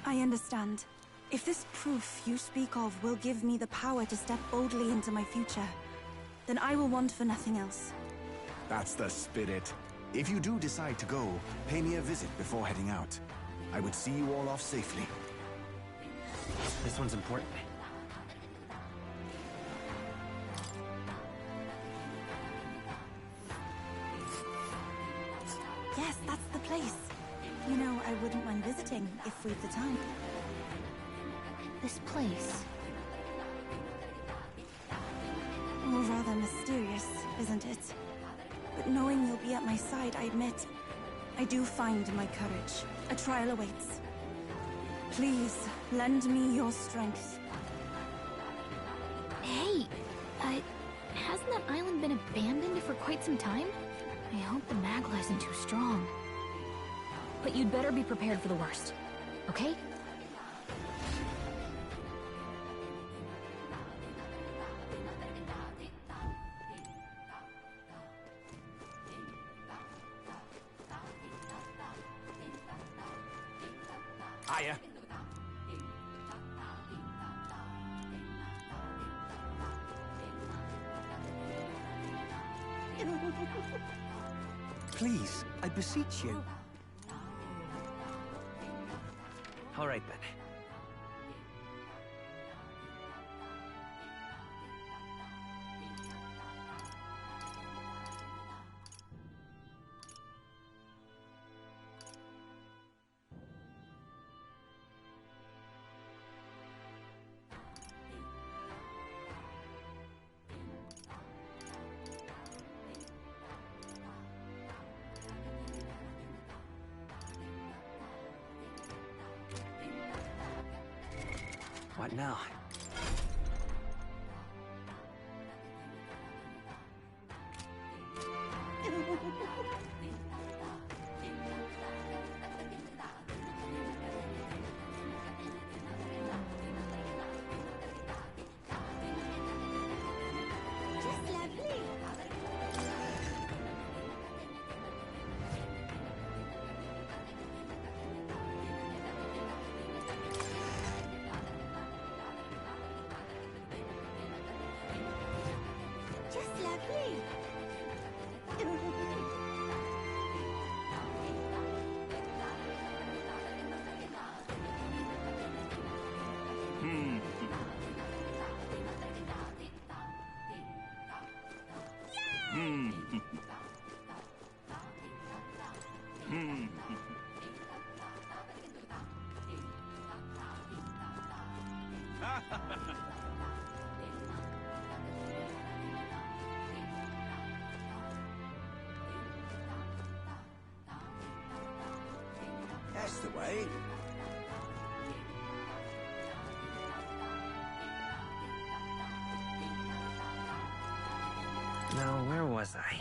I understand. If this proof you speak of will give me the power to step boldly into my future, then I will want for nothing else. That's the spirit. If you do decide to go, pay me a visit before heading out. I would see you all off safely. This one's important. Yes, that's the place. You know, I wouldn't mind visiting if we've the time. This place. Oh, rather mysterious, isn't it? But knowing you'll be at my side, I admit, I do find my courage. A trial awaits. Please, lend me your strength. Hey, hasn't that island been abandoned for quite some time? I hope the Magla isn't too strong. But you'd better be prepared for the worst, okay? Hiya. Please, I beseech you. All right, then. What now? That's the way. Now, where was I?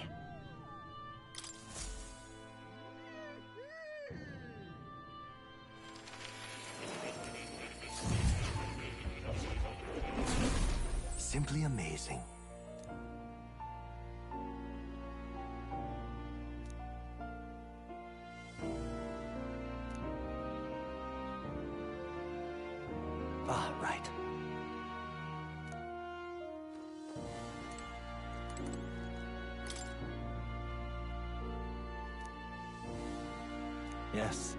Simply amazing. Ah, right. Yes.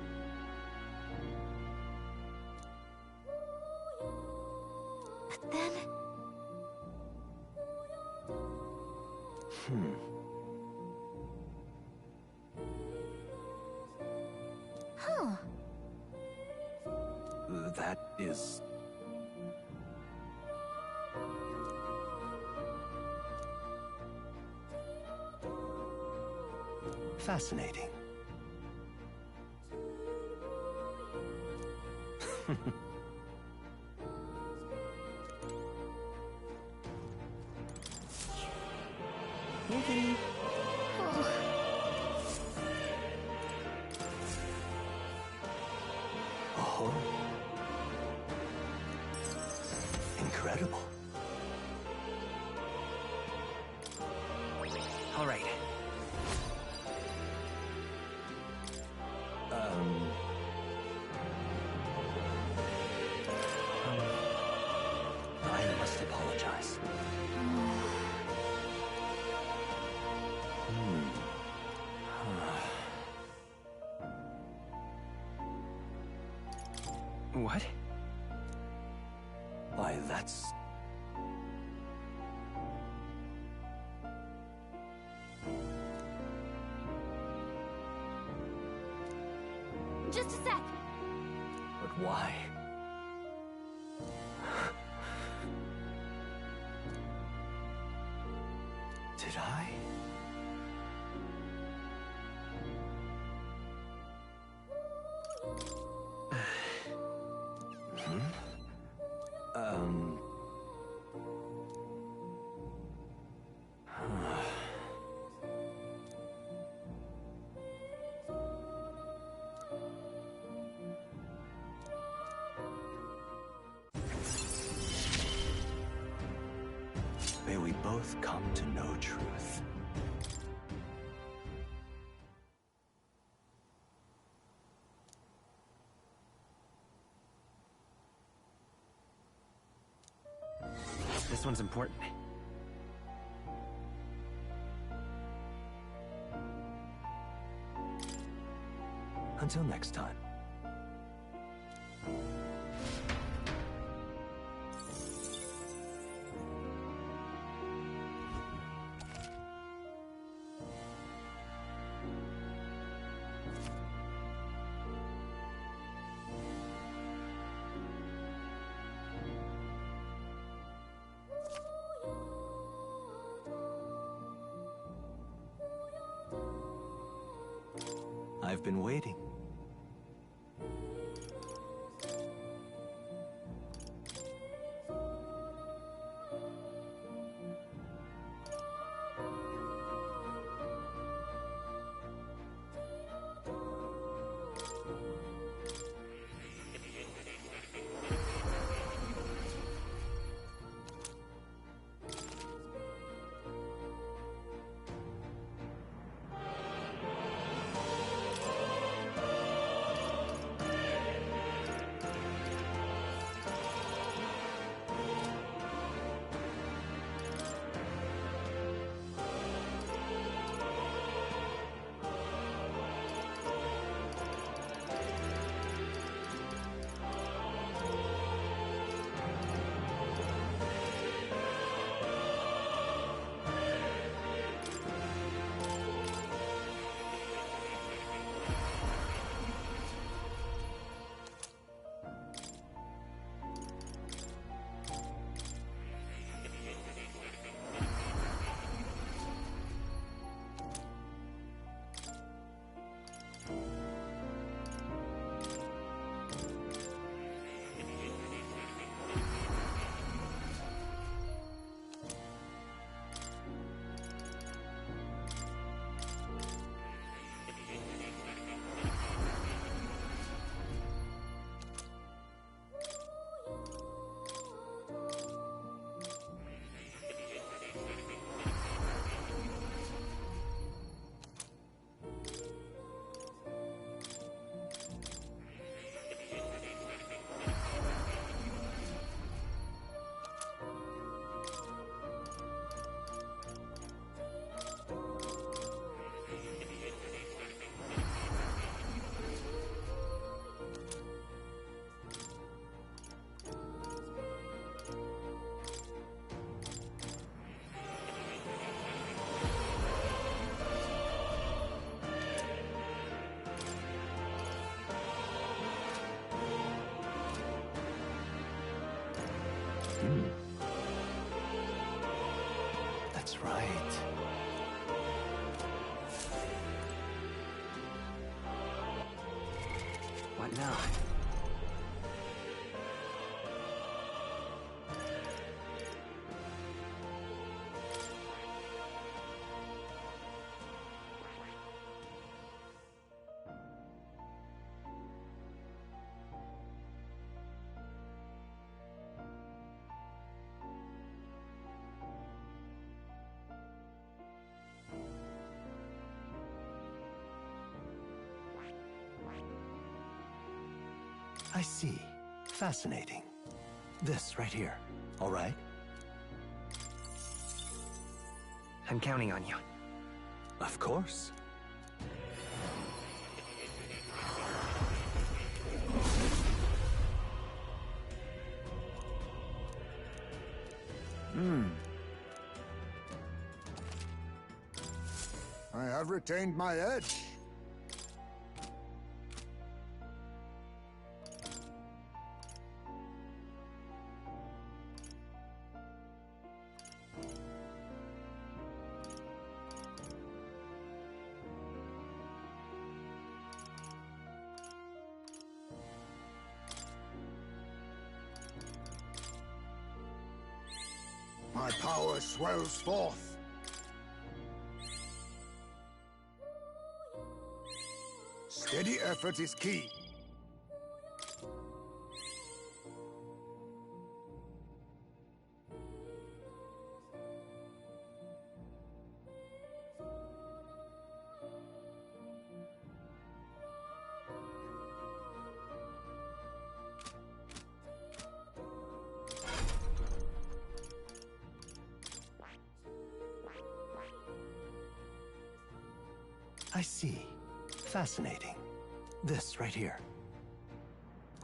But then... Huh. That is... fascinating. Okay. Oh. incredible. All right. I must apologize. What? Why, that's... Just a sec. But why? Did I? May we both come to know truth. This one's important. Until next time. I've been waiting. That's right. What now? I see. Fascinating. This right here. All right? I'm counting on you. Of course. I have retained my edge. My power swells forth. Steady effort is key. I see. Fascinating. This right here.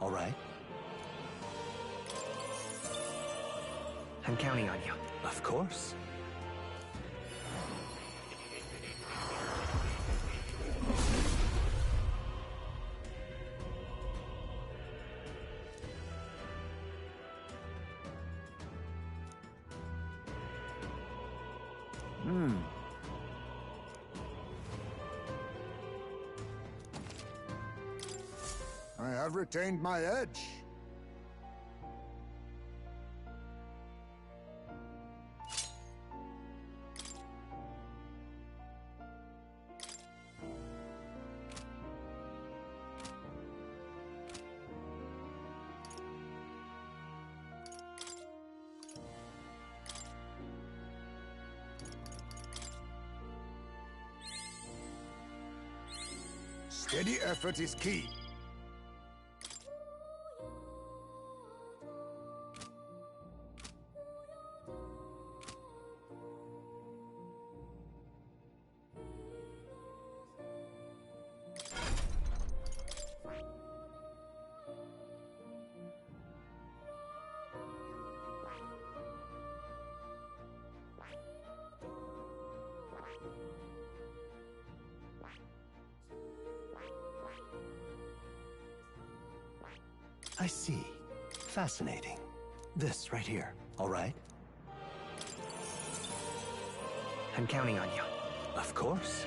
All right? I'm counting on you. Of course. I have retained my edge. Steady effort is key. I see. Fascinating. This right here. All right? I'm counting on you. Of course.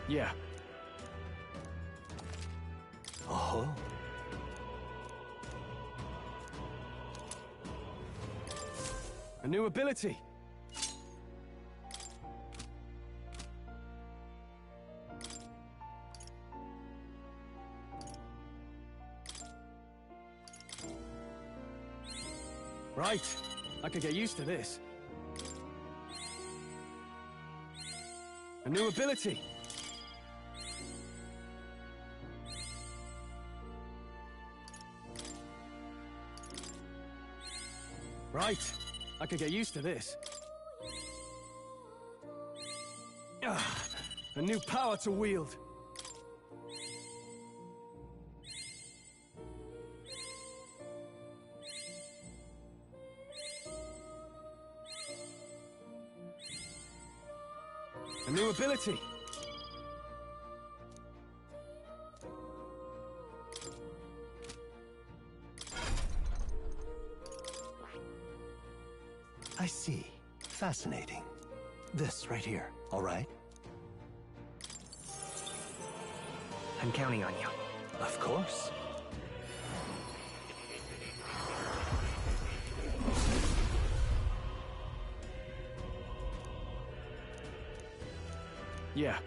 Yeah. Oh. A new ability. Right. I could get used to this. A new ability. Right. I could get used to this. A new power to wield. A new ability. I see. Fascinating. This right here. All right? I'm counting on you. Of course. Yeah.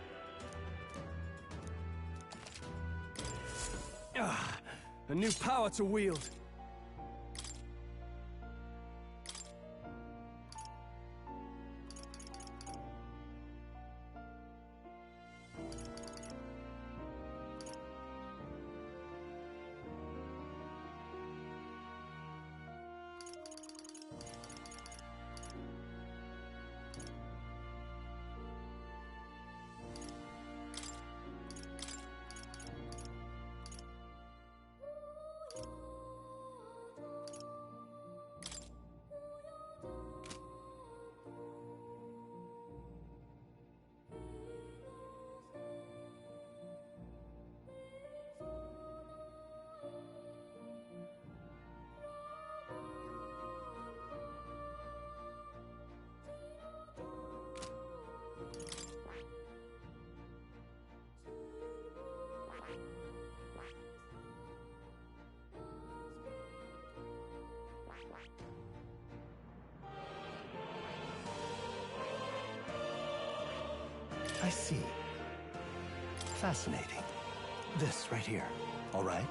A new power to wield. I see. Fascinating. This right here, all right?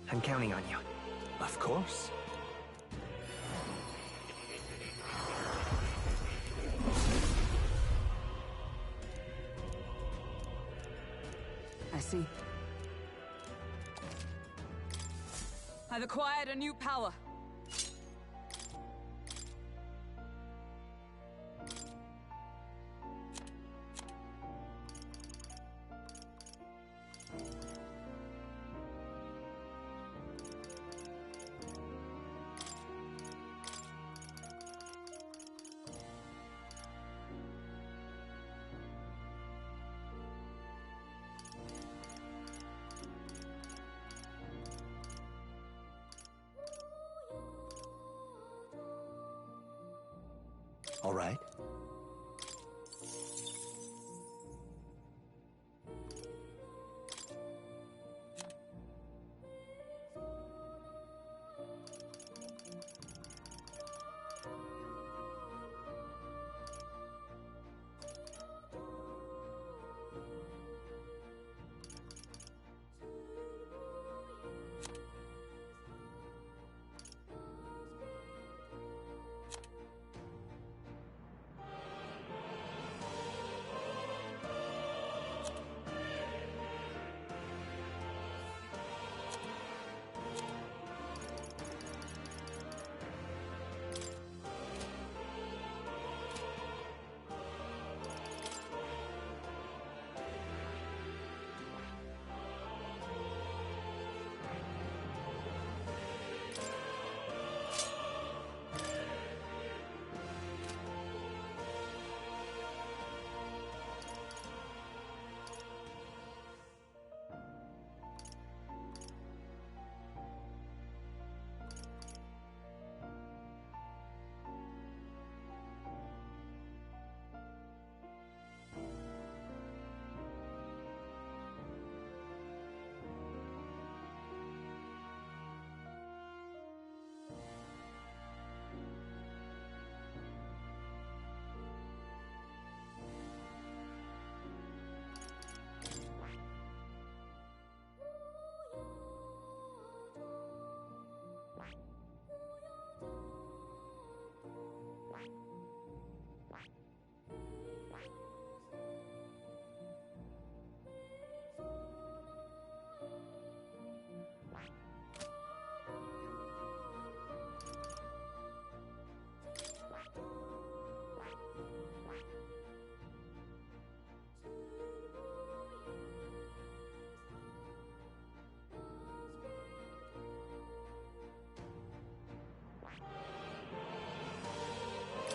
I'm counting on you. Of course. I see. I've acquired a new power. All right.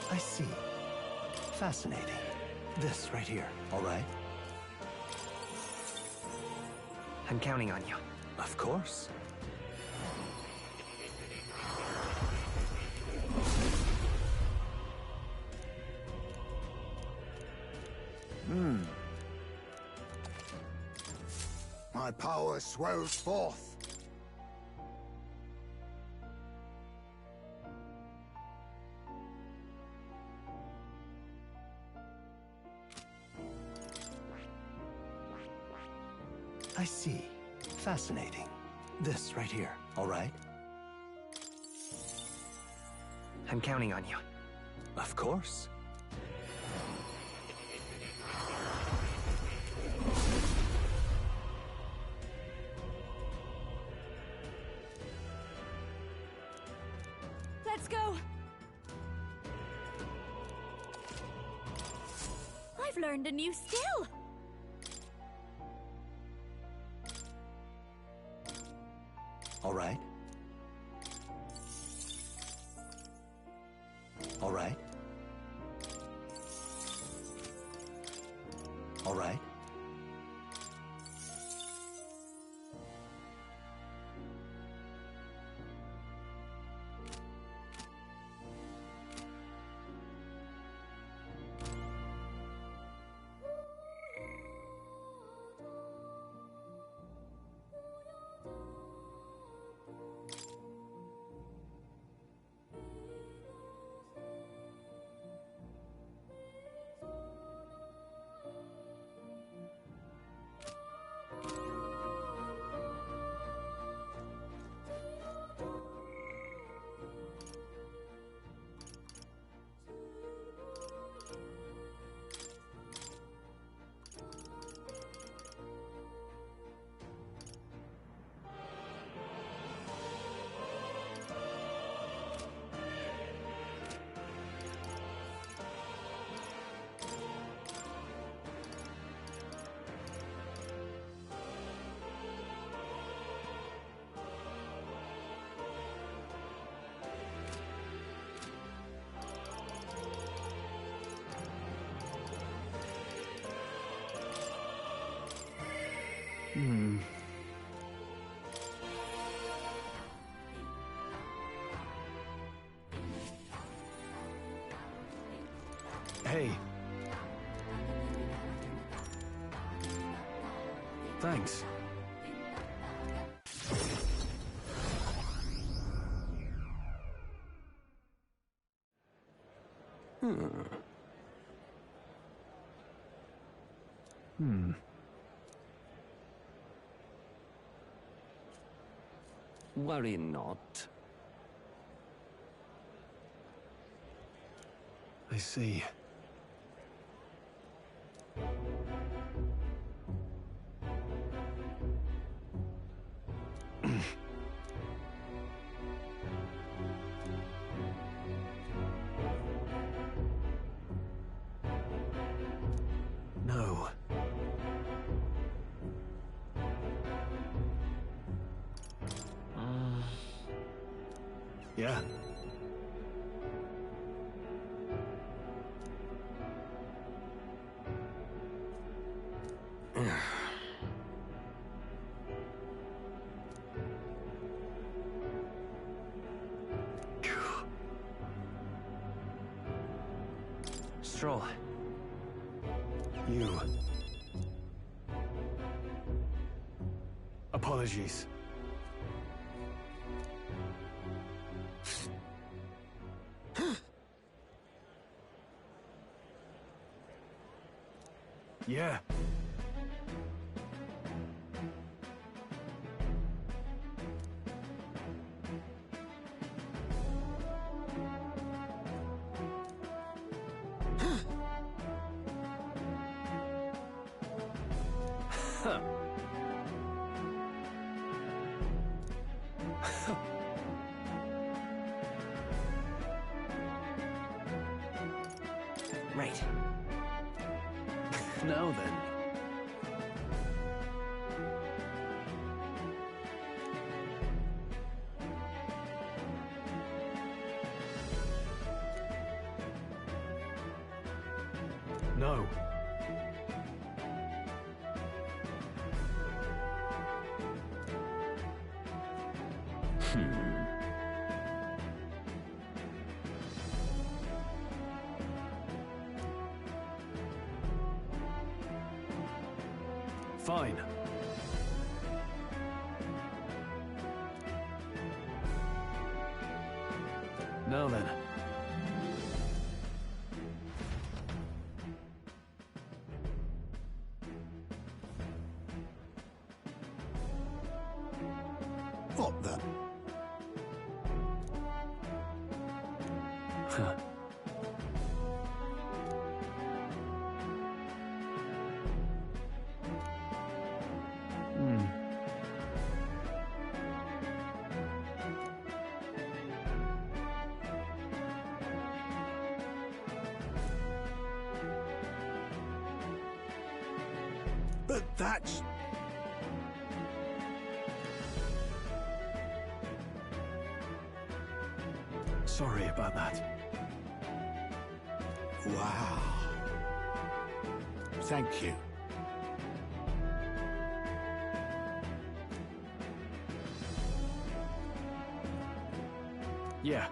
I see. Fascinating. This right here, all right? I'm counting on you. Of course. My power swells forth. I see. Fascinating. This right here, all right? I'm counting on you. Of course. Let's go! I've learned a new skill! All right. All right. All right. Hey. Thanks. Worry not. I see. No. Yeah. Stroll. You. Apologies. Yeah. Huh. Right. Now then. No. Fine. Now then. What the? Huh. But that's... Sorry about that. Wow. Thank you. Yeah.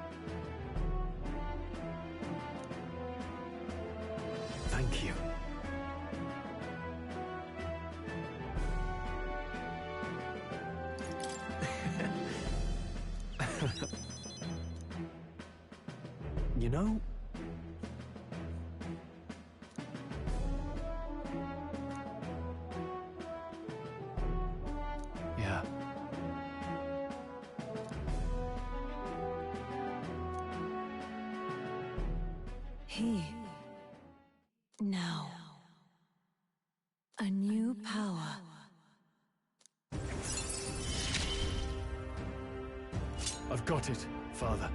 Thank you. You know, yeah. Now, a new power. I've got it, Father.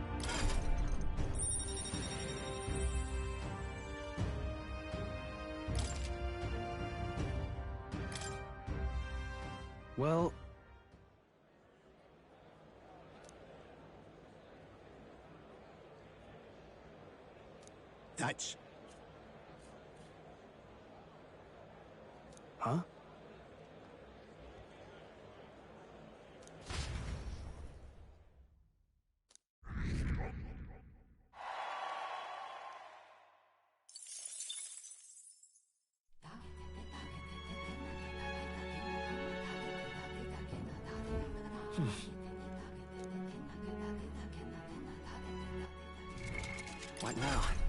Well... That's... Huh? What now?